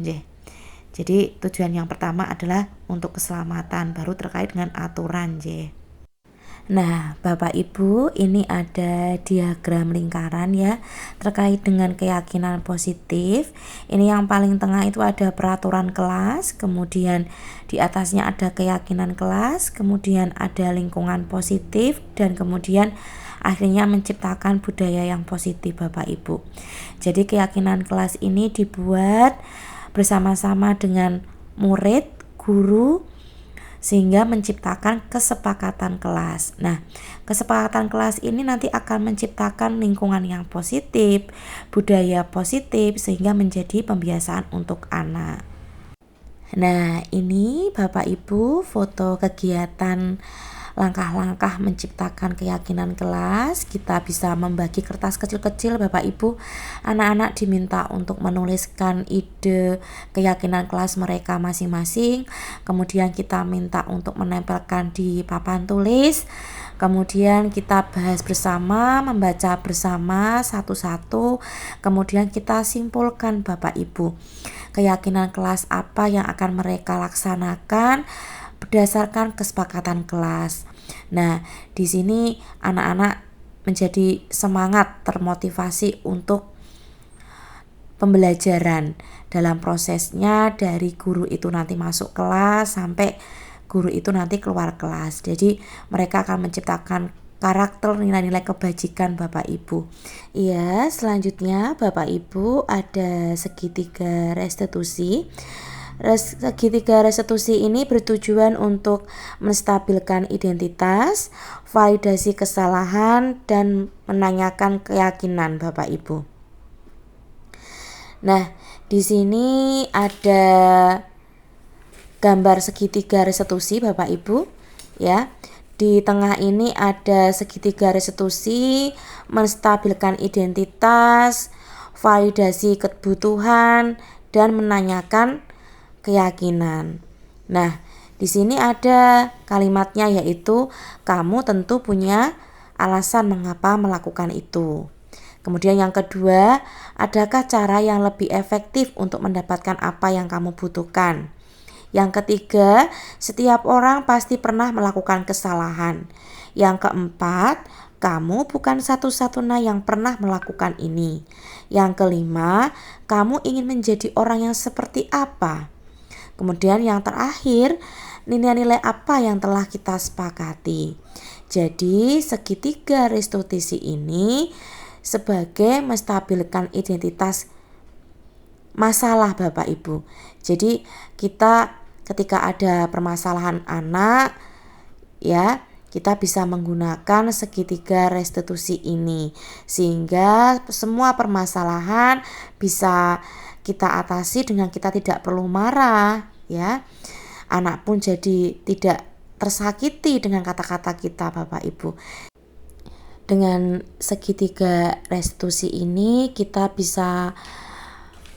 Jadi tujuan yang pertama adalah untuk keselamatan, baru terkait dengan aturan Nah, Bapak Ibu, ini ada diagram lingkaran ya terkait dengan keyakinan positif. Ini yang paling tengah itu ada peraturan kelas, kemudian di atasnya ada keyakinan kelas, kemudian ada lingkungan positif, dan kemudian akhirnya menciptakan budaya yang positif Bapak Ibu. Jadi keyakinan kelas ini dibuat bersama-sama dengan murid, guru, sehingga menciptakan kesepakatan kelas. Nah, kesepakatan kelas ini nanti akan menciptakan lingkungan yang positif, budaya positif, sehingga menjadi pembiasaan untuk anak. Nah, ini Bapak Ibu foto kegiatan langkah-langkah menciptakan keyakinan kelas. Kita bisa membagi kertas kecil-kecil Bapak Ibu. Anak-anak diminta untuk menuliskan ide keyakinan kelas mereka masing-masing. Kemudian kita minta untuk menempelkan di papan tulis. Kemudian kita bahas bersama, membaca bersama satu-satu. Kemudian kita simpulkan Bapak Ibu, keyakinan kelas apa yang akan mereka laksanakan berdasarkan kesepakatan kelas. Nah, di sini anak-anak menjadi semangat, termotivasi untuk pembelajaran dalam prosesnya dari guru itu nanti masuk kelas sampai guru itu nanti keluar kelas. Jadi mereka akan menciptakan karakter nilai-nilai kebajikan Bapak Ibu. Iya, selanjutnya Bapak Ibu ada segitiga restitusi. Segitiga restitusi ini bertujuan untuk menstabilkan identitas, validasi kesalahan, dan menanyakan keyakinan Bapak Ibu. Nah, di sini ada gambar segitiga restitusi Bapak Ibu, ya. Di tengah ini ada segitiga restitusi, menstabilkan identitas, validasi kebutuhan, dan menanyakan keyakinan. Nah, di sini ada kalimatnya, yaitu kamu tentu punya alasan mengapa melakukan itu. Kemudian yang kedua, adakah cara yang lebih efektif untuk mendapatkan apa yang kamu butuhkan? Yang ketiga, setiap orang pasti pernah melakukan kesalahan. Yang keempat, kamu bukan satu-satunya yang pernah melakukan ini. Yang kelima, kamu ingin menjadi orang yang seperti apa? Kemudian yang terakhir, nilai-nilai apa yang telah kita sepakati. Jadi segitiga restitusi ini sebagai menstabilkan identitas masalah Bapak Ibu. Jadi kita ketika ada permasalahan anak, ya, kita bisa menggunakan segitiga restitusi ini sehingga semua permasalahan bisa kita atasi dengan kita tidak perlu marah, ya. Anak pun jadi tidak tersakiti dengan kata-kata kita Bapak Ibu. Dengan segitiga restitusi ini kita bisa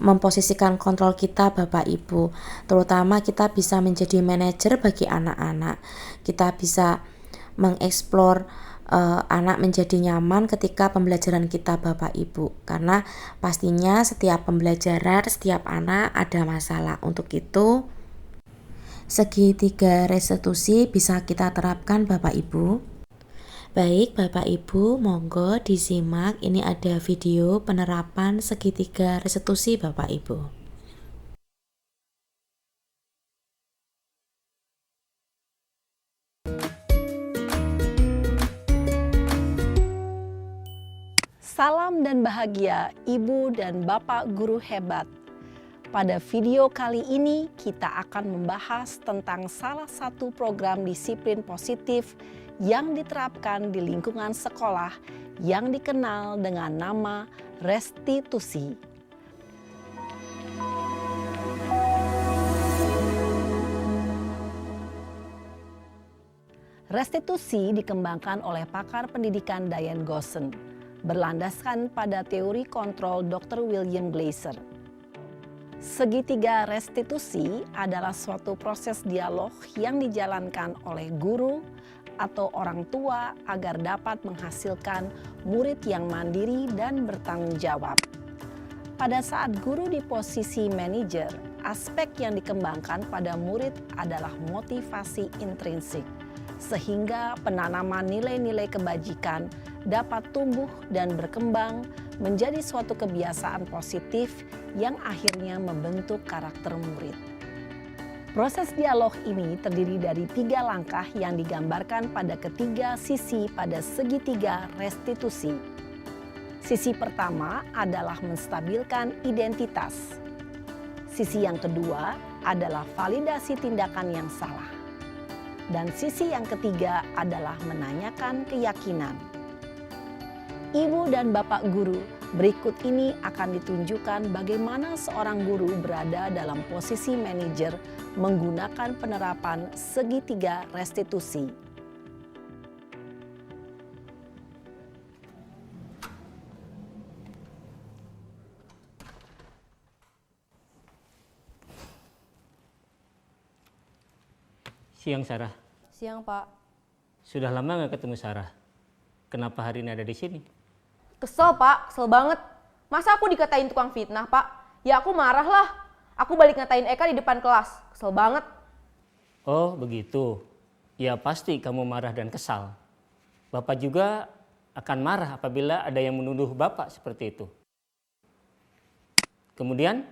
memposisikan kontrol kita Bapak Ibu. Terutama kita bisa menjadi manajer bagi anak-anak. Kita bisa mengeksplor anak menjadi nyaman ketika pembelajaran kita Bapak Ibu, karena pastinya setiap pembelajaran, setiap anak ada masalah. Untuk itu segitiga restitusi bisa kita terapkan Bapak Ibu. Baik Bapak Ibu, monggo disimak, ini ada video penerapan segitiga restitusi Bapak Ibu. Salam dan bahagia Ibu dan Bapak guru hebat. Pada video kali ini kita akan membahas tentang salah satu program disiplin positif yang diterapkan di lingkungan sekolah yang dikenal dengan nama restitusi. Restitusi dikembangkan oleh pakar pendidikan Diane Gosson, berlandaskan pada teori kontrol Dr. William Glasser. Segitiga restitusi adalah suatu proses dialog yang dijalankan oleh guru atau orang tua agar dapat menghasilkan murid yang mandiri dan bertanggung jawab. Pada saat guru di posisi manajer, aspek yang dikembangkan pada murid adalah motivasi intrinsik, sehingga penanaman nilai-nilai kebajikan dapat tumbuh dan berkembang menjadi suatu kebiasaan positif yang akhirnya membentuk karakter murid. Proses dialog ini terdiri dari 3 langkah yang digambarkan pada ketiga sisi pada segitiga restitusi. Sisi pertama adalah menstabilkan identitas. Sisi yang kedua adalah validasi tindakan yang salah. Dan sisi yang ketiga adalah menanyakan keyakinan. Ibu dan Bapak guru, berikut ini akan ditunjukkan bagaimana seorang guru berada dalam posisi manajer menggunakan penerapan segitiga restitusi. Siang Sarah. Siang Pak. Sudah lama nggak ketemu Sarah. Kenapa hari ini ada di sini? Kesel Pak, kesel banget. Masa aku dikatain tukang fitnah Pak? Ya aku marah lah. Aku balik ngatain Eka di depan kelas. Kesel banget. Oh begitu. Ya pasti kamu marah dan kesal. Bapak juga akan marah apabila ada yang menuduh Bapak seperti itu. Kemudian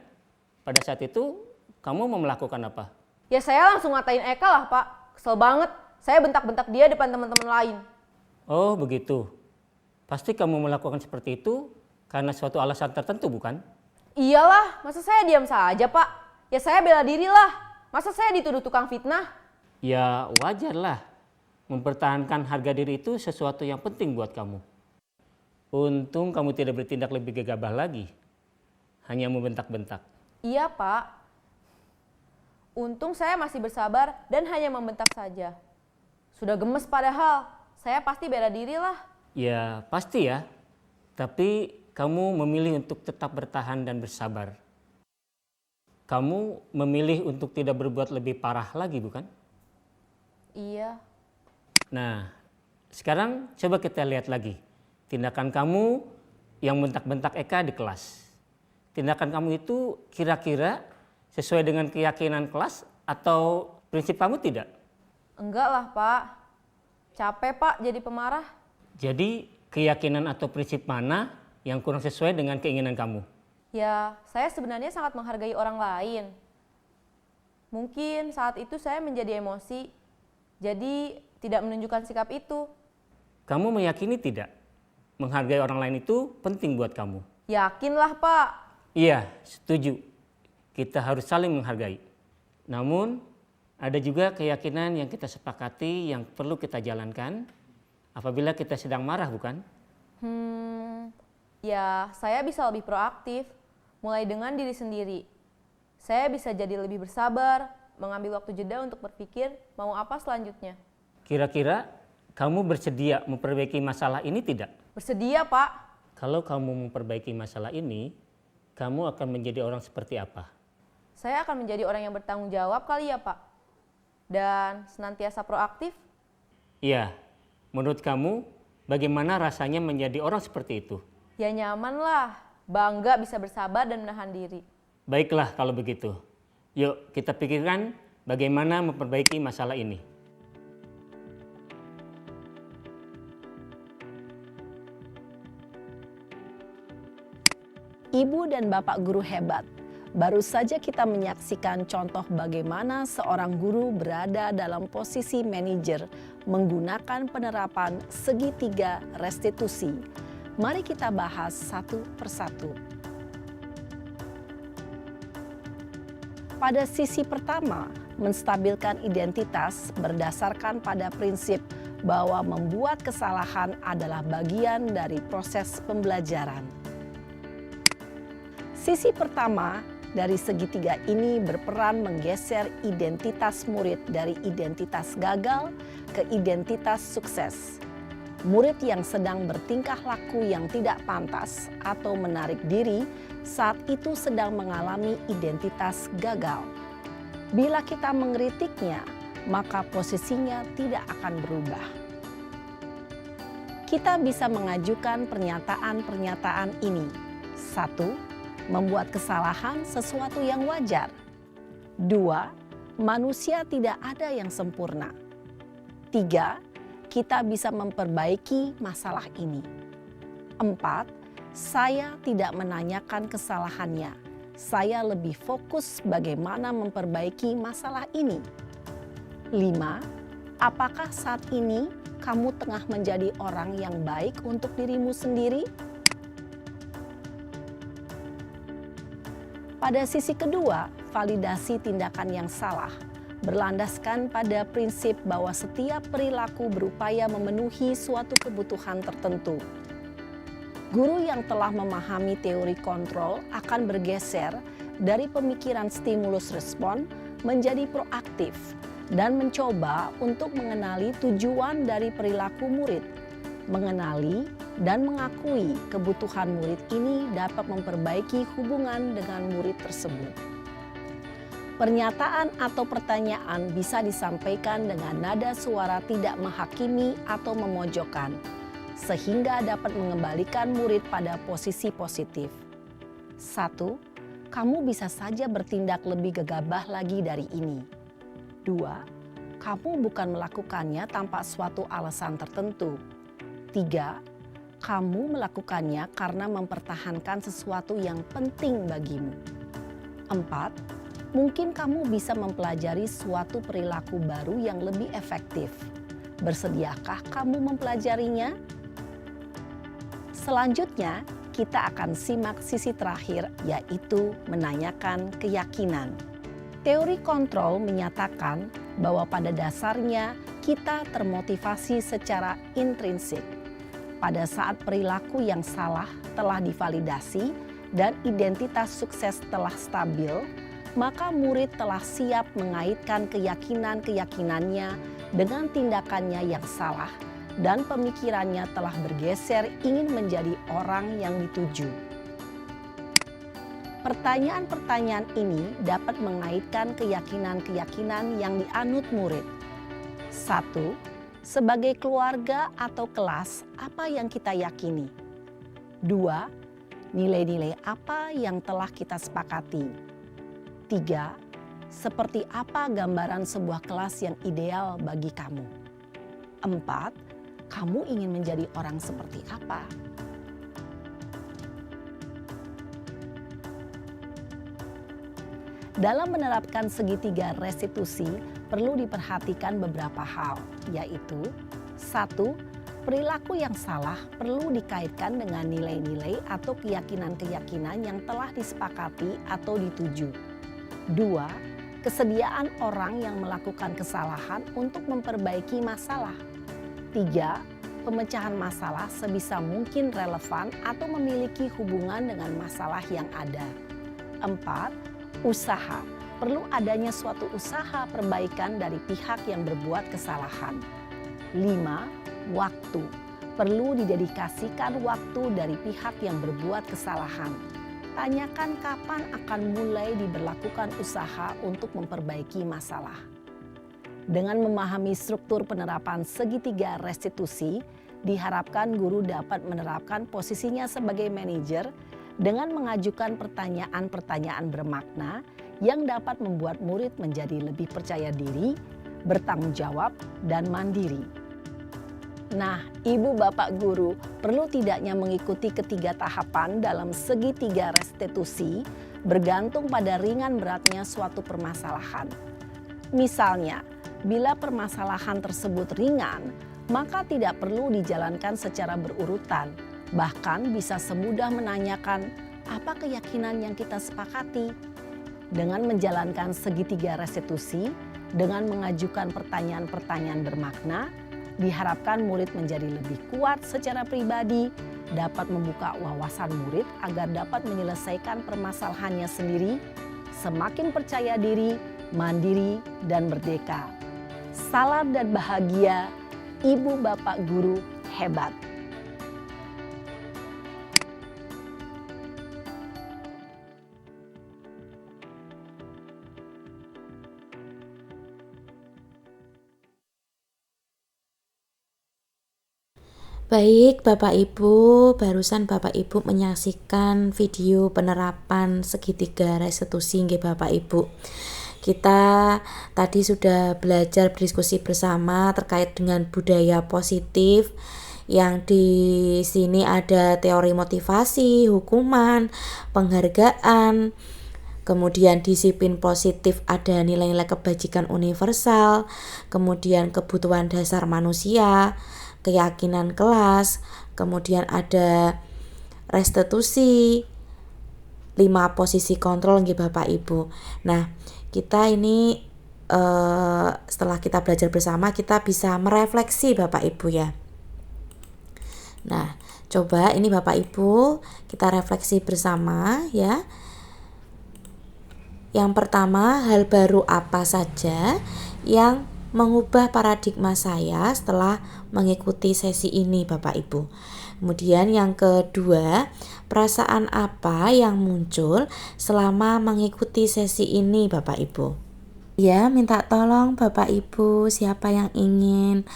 pada saat itu kamu mau melakukan apa? Ya saya langsung ngatain Eka lah Pak. Kesel banget. Saya bentak-bentak dia depan teman-teman lain. Oh begitu. Pasti kamu melakukan seperti itu karena suatu alasan tertentu bukan? Iyalah, masa saya diam saja Pak? Ya saya bela diri lah. Masa saya dituduh tukang fitnah? Ya wajarlah. Mempertahankan harga diri itu sesuatu yang penting buat kamu. Untung kamu tidak bertindak lebih gegabah lagi. Hanya membentak-bentak. Iya Pak. Untung saya masih bersabar dan hanya membentak saja. Sudah gemes padahal. Saya pasti bela diri lah. Ya pasti ya. Tapi kamu memilih untuk tetap bertahan dan bersabar. Kamu memilih untuk tidak berbuat lebih parah lagi bukan? Iya. Nah, sekarang coba kita lihat lagi. Tindakan kamu yang bentak-bentak Eka di kelas. Tindakan kamu itu kira-kira sesuai dengan keyakinan kelas atau prinsip kamu tidak? Enggak lah Pak. Capek Pak jadi pemarah. Jadi keyakinan atau prinsip mana yang kurang sesuai dengan keinginan kamu? Ya, saya sebenarnya sangat menghargai orang lain. Mungkin saat itu saya menjadi emosi, jadi tidak menunjukkan sikap itu. Kamu meyakini tidak? Menghargai orang lain itu penting buat kamu. Yakinlah Pak. Iya, setuju. Kita harus saling menghargai. Namun, ada juga keyakinan yang kita sepakati yang perlu kita jalankan apabila kita sedang marah, bukan? Ya, saya bisa lebih proaktif, mulai dengan diri sendiri. Saya bisa jadi lebih bersabar, mengambil waktu jeda untuk berpikir mau apa selanjutnya. Kira-kira kamu bersedia memperbaiki masalah ini tidak? Bersedia, Pak. Kalau kamu memperbaiki masalah ini, kamu akan menjadi orang seperti apa? Saya akan menjadi orang yang bertanggung jawab kali ya, Pak. Dan senantiasa proaktif. Iya, menurut kamu bagaimana rasanya menjadi orang seperti itu? Ya nyaman lah, bangga bisa bersabar dan menahan diri. Baiklah kalau begitu. Yuk kita pikirkan bagaimana memperbaiki masalah ini. Ibu dan Bapak guru hebat, baru saja kita menyaksikan contoh bagaimana seorang guru berada dalam posisi manajer menggunakan penerapan segitiga restitusi. Mari kita bahas satu persatu. Pada sisi pertama, menstabilkan identitas berdasarkan pada prinsip bahwa membuat kesalahan adalah bagian dari proses pembelajaran. Sisi pertama dari segitiga ini berperan menggeser identitas murid dari identitas gagal ke identitas sukses. Murid yang sedang bertingkah laku yang tidak pantas atau menarik diri saat itu sedang mengalami identitas gagal. Bila kita mengkritiknya, maka posisinya tidak akan berubah. Kita bisa mengajukan pernyataan-pernyataan ini. 1. Membuat kesalahan sesuatu yang wajar. 2. Manusia tidak ada yang sempurna. 3. Kita bisa memperbaiki masalah ini. 4. Saya tidak menanyakan kesalahannya. Saya lebih fokus bagaimana memperbaiki masalah ini. 5. Apakah saat ini kamu tengah menjadi orang yang baik untuk dirimu sendiri? Pada sisi kedua, validasi tindakan yang salah berlandaskan pada prinsip bahwa setiap perilaku berupaya memenuhi suatu kebutuhan tertentu. Guru yang telah memahami teori kontrol akan bergeser dari pemikiran stimulus respon menjadi proaktif dan mencoba untuk mengenali tujuan dari perilaku murid. Mengenali dan mengakui kebutuhan murid ini dapat memperbaiki hubungan dengan murid tersebut. Pernyataan atau pertanyaan bisa disampaikan dengan nada suara tidak menghakimi atau memojokkan, sehingga dapat mengembalikan murid pada posisi positif. 1. Kamu bisa saja bertindak lebih gegabah lagi dari ini. 2. Kamu bukan melakukannya tanpa suatu alasan tertentu. 3. Kamu melakukannya karena mempertahankan sesuatu yang penting bagimu. 4. Mungkin kamu bisa mempelajari suatu perilaku baru yang lebih efektif. Bersediakah kamu mempelajarinya? Selanjutnya, kita akan simak sisi terakhir, yaitu menanyakan keyakinan. Teori kontrol menyatakan bahwa pada dasarnya kita termotivasi secara intrinsik. Pada saat perilaku yang salah telah divalidasi dan identitas sukses telah stabil, maka murid telah siap mengaitkan keyakinan-keyakinannya dengan tindakannya yang salah dan pemikirannya telah bergeser ingin menjadi orang yang dituju. Pertanyaan-pertanyaan ini dapat mengaitkan keyakinan-keyakinan yang dianut murid. 1. Sebagai keluarga atau kelas, apa yang kita yakini? 2. Nilai-nilai apa yang telah kita sepakati? 3. Seperti apa gambaran sebuah kelas yang ideal bagi kamu? 4. Kamu ingin menjadi orang seperti apa? Dalam menerapkan segitiga restitusi, perlu diperhatikan beberapa hal, yaitu 1. Perilaku yang salah perlu dikaitkan dengan nilai-nilai atau keyakinan-keyakinan yang telah disepakati atau dituju. 2. Kesediaan orang yang melakukan kesalahan untuk memperbaiki masalah. 3. Pemecahan masalah sebisa mungkin relevan atau memiliki hubungan dengan masalah yang ada. 4. Usaha. Perlu adanya suatu usaha perbaikan dari pihak yang berbuat kesalahan. 5. Waktu. Perlu didedikasikan waktu dari pihak yang berbuat kesalahan. Tanyakan kapan akan mulai diberlakukan usaha untuk memperbaiki masalah. Dengan memahami struktur penerapan segitiga restitusi, diharapkan guru dapat menerapkan posisinya sebagai manajer dengan mengajukan pertanyaan-pertanyaan bermakna yang dapat membuat murid menjadi lebih percaya diri, bertanggung jawab, dan mandiri. Nah, Ibu Bapak Guru perlu tidaknya mengikuti ketiga tahapan dalam segitiga restitusi bergantung pada ringan beratnya suatu permasalahan. Misalnya, bila permasalahan tersebut ringan, maka tidak perlu dijalankan secara berurutan. Bahkan bisa semudah menanyakan apa keyakinan yang kita sepakati. Dengan menjalankan segitiga restitusi, dengan mengajukan pertanyaan-pertanyaan bermakna, diharapkan murid menjadi lebih kuat secara pribadi, dapat membuka wawasan murid agar dapat menyelesaikan permasalahannya sendiri, semakin percaya diri, mandiri, dan merdeka. Salam dan bahagia, Ibu Bapak Guru hebat. Baik Bapak Ibu, barusan Bapak Ibu menyaksikan video penerapan segitiga restitusi nggih Bapak Ibu. Kita tadi sudah belajar berdiskusi bersama terkait dengan budaya positif, yang di sini ada teori motivasi, hukuman, penghargaan, kemudian disiplin positif, ada nilai-nilai kebajikan universal, kemudian kebutuhan dasar manusia, keyakinan kelas, kemudian ada restitusi, 5 posisi kontrol nggih Bapak Ibu. Nah, kita ini setelah kita belajar bersama, kita bisa merefleksi Bapak Ibu ya. Nah, coba ini Bapak Ibu kita refleksi bersama ya. Yang pertama, hal baru apa saja yang mengubah paradigma saya setelah mengikuti sesi ini Bapak Ibu. Kemudian yang kedua, perasaan apa yang muncul selama mengikuti sesi ini Bapak Ibu. Ya, minta tolong Bapak Ibu, siapa yang ingin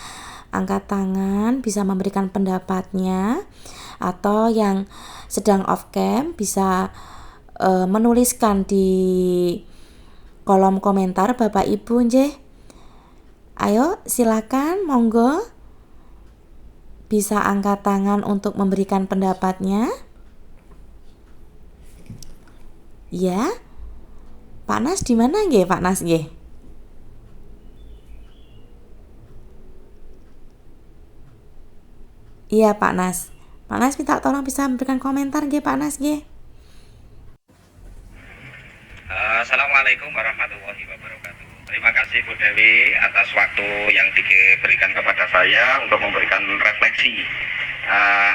angkat tangan bisa memberikan pendapatnya, atau yang sedang off cam bisa menuliskan di kolom komentar Bapak Ibu nggih. Ayo silakan, monggo bisa angkat tangan untuk memberikan pendapatnya. Ya, Pak Nas di mana nggih Pak Nas nggih? Iya Pak Nas. Pak Nas minta tolong bisa memberikan komentar nggih Pak Nas nggih. Assalamualaikum warahmatullahi wabarakatuh. Terima kasih Bu Dewi atas waktu yang diberikan kepada saya untuk memberikan refleksi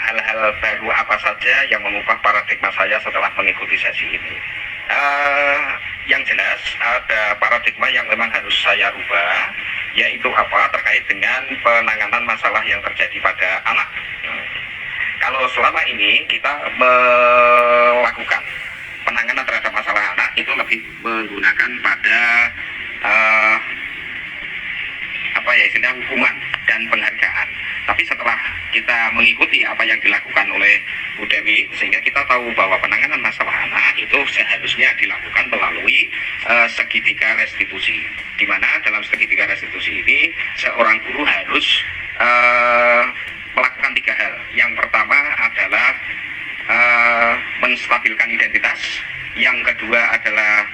hal-hal baru apa saja yang mengubah paradigma saya setelah mengikuti sesi ini. Yang jelas ada paradigma yang memang harus saya rubah, yaitu terkait dengan penanganan masalah yang terjadi pada anak. Kalau selama ini kita melakukan penanganan terhadap masalah anak itu lebih menggunakan pada istilah hukuman dan penghargaan. Tapi setelah kita mengikuti apa yang dilakukan oleh Bu Dewi, sehingga kita tahu bahwa penanganan masalah anak itu seharusnya dilakukan melalui segitiga restitusi. Di mana dalam segitiga restitusi ini seorang guru harus melakukan 3 hal. Yang pertama adalah menstabilkan identitas, yang kedua adalah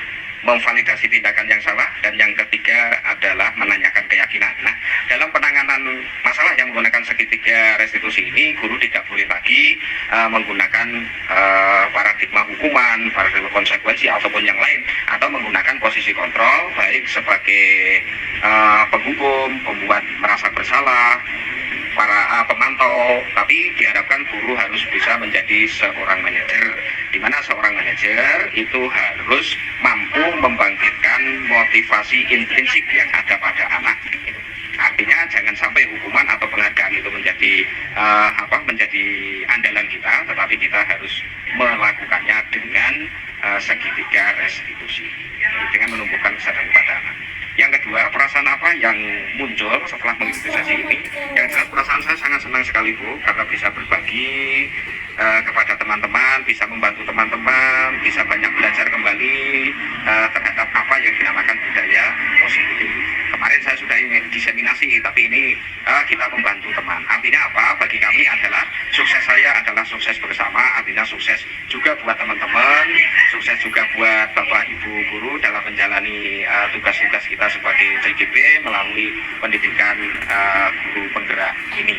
memvalidasi tindakan yang salah, dan yang ketiga adalah menanyakan keyakinan. Nah, dalam penanganan masalah yang menggunakan segitiga restitusi ini, guru tidak boleh lagi menggunakan paradigma hukuman, paradigma konsekuensi ataupun yang lain, atau menggunakan posisi kontrol baik sebagai penghukum, pembuat merasa bersalah, para pemantau, tapi diharapkan guru harus bisa menjadi seorang manajer, di mana seorang manajer itu harus mampu membangkitkan motivasi intrinsik yang ada pada anak. Artinya jangan sampai hukuman atau penghargaan itu menjadi menjadi andalan kita, tetapi kita harus melakukannya dengan segitiga restitusi, dengan menumbuhkan kesadaran pada anak. Yang kedua, perasaan apa yang muncul setelah mengikuti sesi ini? Yang jelas perasaan saya sangat senang sekali Bu, karena bisa berbagi kepada teman-teman, bisa membantu teman-teman, bisa banyak belajar kembali terhadap apa yang dinamakan budaya positif. Kemarin saya sudah diseminasi, tapi ini kita membantu teman. Artinya apa? Bagi kami adalah sukses saya adalah sukses bersama, artinya sukses juga buat teman-teman, sukses juga buat Bapak Ibu guru dalam menjalani tugas-tugas kita sebagai CGP melalui pendidikan guru penggerak ini.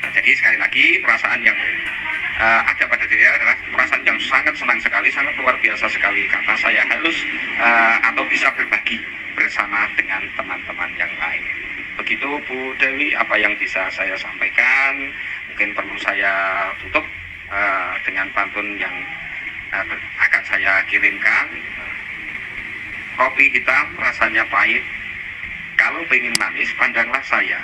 Nah, jadi sekali lagi perasaan yang ada pada diri saya adalah perasaan yang sangat senang sekali, sangat luar biasa sekali, karena saya harus atau bisa berbagi bersama dengan teman-teman yang lain. Begitu Bu Dewi apa yang bisa saya sampaikan. Mungkin perlu saya tutup dengan pantun yang akan saya kirimkan. Kopi hitam rasanya pahit, kalau pengen manis pandanglah saya.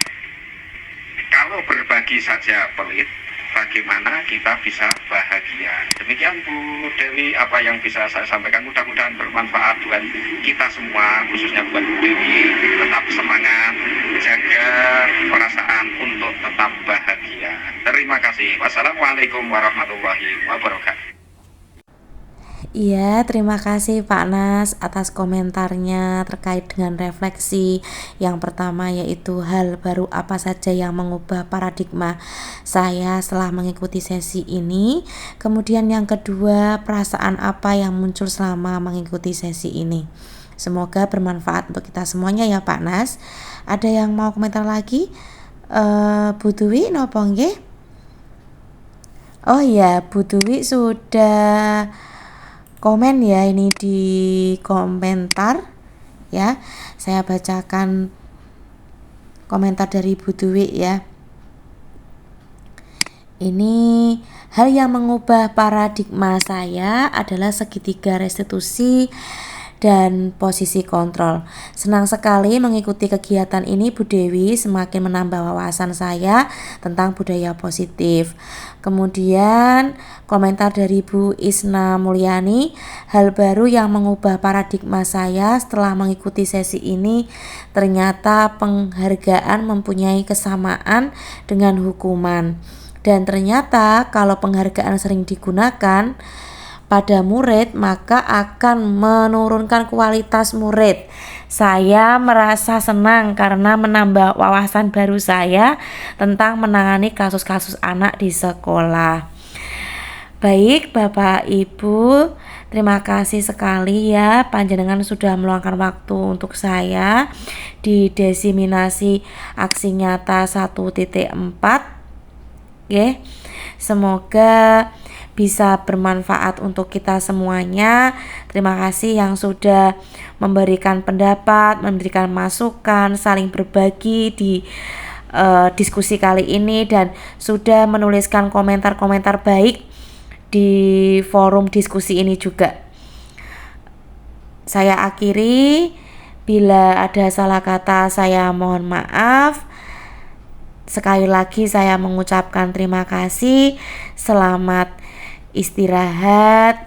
Kalau berbagi saja pelit, bagaimana kita bisa bahagia. Demikian Bu Dewi apa yang bisa saya sampaikan, mudah-mudahan bermanfaat buat kita semua, khususnya buat Bu Dewi. Tetap semangat, jaga perasaan untuk tetap bahagia. Terima kasih. Wassalamualaikum warahmatullahi wabarakatuh. Iya, terima kasih Pak Nas atas komentarnya terkait dengan refleksi. Yang pertama yaitu hal baru apa saja yang mengubah paradigma saya setelah mengikuti sesi ini. Kemudian yang kedua, perasaan apa yang muncul selama mengikuti sesi ini. Semoga bermanfaat untuk kita semuanya ya Pak Nas. Ada yang mau komentar lagi? Bu Dwi nopo nggih? Oh iya, Bu Dwi sudah komen ya ini di komentar ya. Saya bacakan komentar dari Bu Dwi ya. Ini hal yang mengubah paradigma saya adalah segitiga restitusi dan posisi kontrol. Senang sekali mengikuti kegiatan ini Bu Dewi, semakin menambah wawasan saya tentang budaya positif. Kemudian komentar dari Bu Isna Mulyani, hal baru yang mengubah paradigma saya setelah mengikuti sesi ini, ternyata penghargaan mempunyai kesamaan dengan hukuman. Dan ternyata kalau penghargaan sering digunakan pada murid, maka akan menurunkan kualitas murid. Saya merasa senang karena menambah wawasan baru saya tentang menangani kasus-kasus anak di sekolah. Baik Bapak Ibu, terima kasih sekali ya panjenengan sudah meluangkan waktu untuk saya di diseminasi aksi nyata 1.4 Nggih. Semoga bisa bermanfaat untuk kita semuanya. Terima kasih yang sudah memberikan pendapat, memberikan masukan, saling berbagi di diskusi kali ini, dan sudah menuliskan komentar-komentar baik di forum diskusi ini juga. Saya akhiri, bila ada salah kata saya mohon maaf. Sekali lagi saya mengucapkan terima kasih. Selamat istirahat,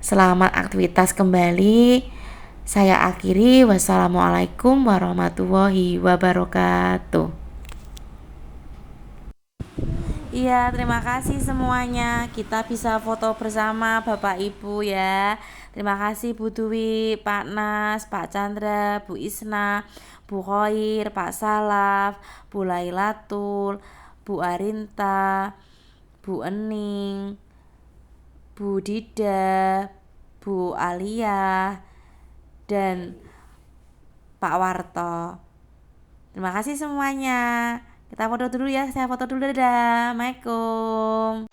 selamat aktivitas kembali. Saya akhiri, wassalamualaikum warahmatullahi wabarakatuh. Iya, terima kasih semuanya. Kita bisa foto bersama Bapak Ibu ya. Terima kasih Bu Dwi, Pak Nas, Pak Chandra, Bu Isna, Bu Khoir, Pak Salaf, Bu Lailatul, Bu Arinta, Bu Ening, Bu Dida, Bu Alia, dan Pak Warto. Terima kasih semuanya. Kita foto dulu ya, saya foto dulu, dadah. Assalamualaikum.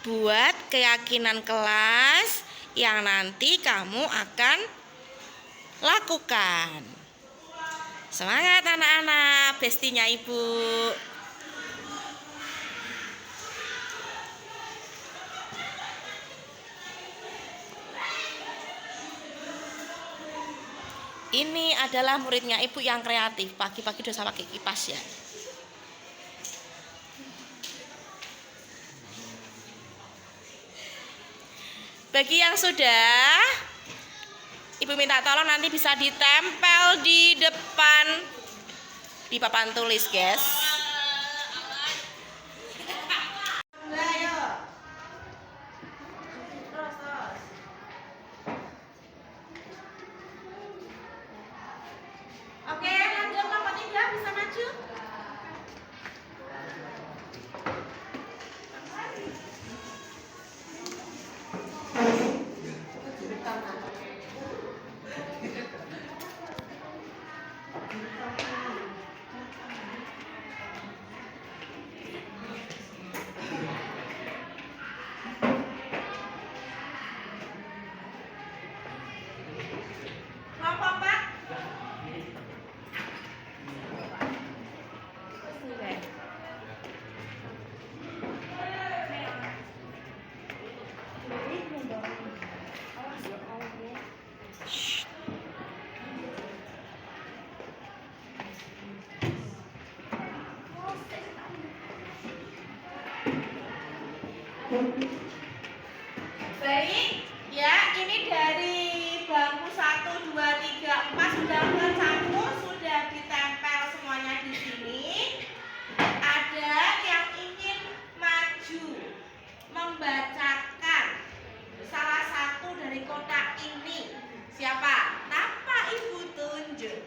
Buat keyakinan kelas yang nanti kamu akan lakukan. Semangat anak-anak, bestinya Ibu. Ini adalah muridnya Ibu yang kreatif. Pagi-pagi udah saya pakai kipas ya. Bagi yang sudah, Ibu minta tolong nanti bisa ditempel di depan di papan tulis, guys. Oke, lanjut nomor 3 bisa maju. Baik, ya ini dari bangku 1, 2, 3, 4 sudah tercampur, sudah ditempel semuanya di sini. Ada yang ingin maju membacakan salah satu dari kotak ini. Siapa? Tanpa Ibu tunjuk.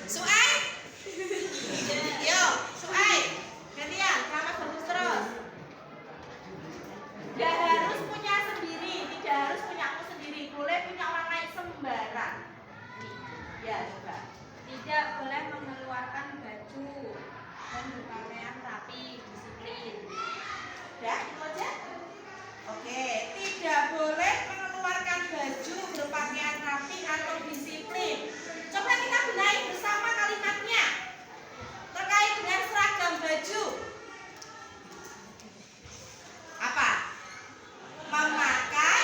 Suai? Yo, Suai. Gantian, selamat bagus terus. Tidak harus punya sendiri, tidak harus punya aku sendiri, boleh punya orang lain sembarang. Ya, coba. Tidak boleh mengeluarkan baju dan berpakaian rapi, disiplin. Ya, itu aja. Oke, tidak boleh mengeluarkan baju, berpakaian rapi atau disiplin. Coba kita benahi bersama kalimatnya terkait dengan seragam baju. Apa? Memakai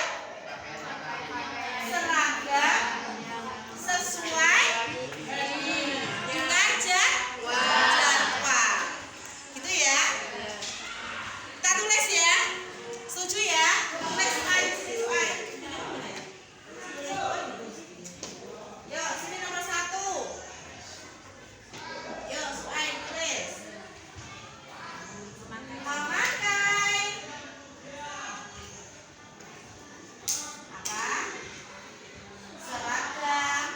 seragam sesuai dengan jadwal. Gitu ya. Kita tulis ya. Setuju ya? Tulis sesuai. Yuk, sini nomor 1. Yuk, sesuai tulis. Memakai apa? Seragam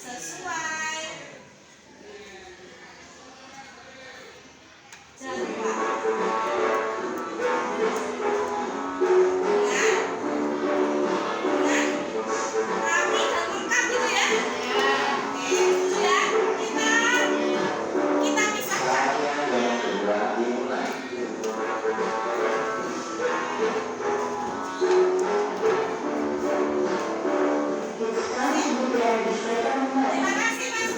sesuai rapi dan lengkap gitu ya. Oke, sudah kita pisahkan. Terima kasih Mas.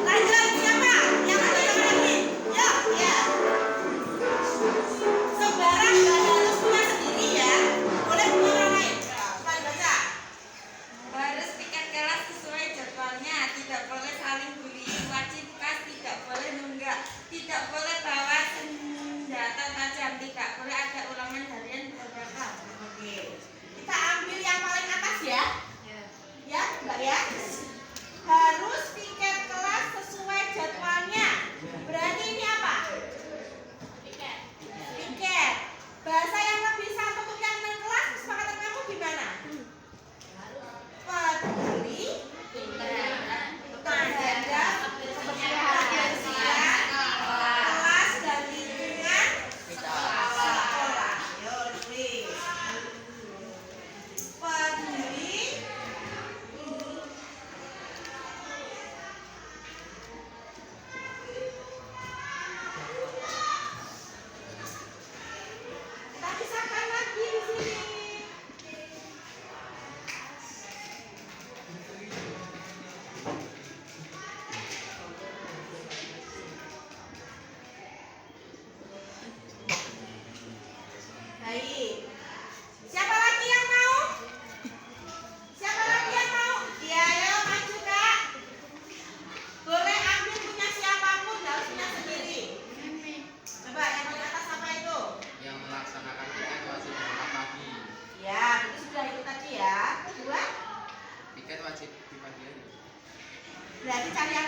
Lanjut, siapa? Yang ada lagi? Yuk, ya. Sembarang nggak harus punya sendiri ya. Boleh punya orang lain. Coba baca. Harus piket kelas sesuai jadwalnya, tidak boleh saling bullying, wajib kas, tidak boleh nunggak, tidak boleh bawa senjata tajam, tidak boleh ada ulangan harian berbakal. Oke. Kita ambil yang paling atas ya. Ya, Mbak ya. Harus piket kelas sesuai jadwalnya. Berarti ini apa? Piket. Piket. Bahasa yang lebih satu untuk yang non kelas, kesepakatan kamu gimana? Peduli terhadap kebersihan kelas dan lingkungan sekolah. Yuk, tulis. Peduli kita pisahkan lagi di sini. Baik. Siapa lagi yang mau? Siapa lagi yang mau? Iya, ayo maju Kak. Boleh ambil punya siapapun, nggak harus punya sendiri. Coba yang di atas apa itu? Yang melaksanakan piket wajib berangkat pagi. Ya, itu sudah itu tadi ya. Kedua, Piket wajib di pagi hari. berarti cari yang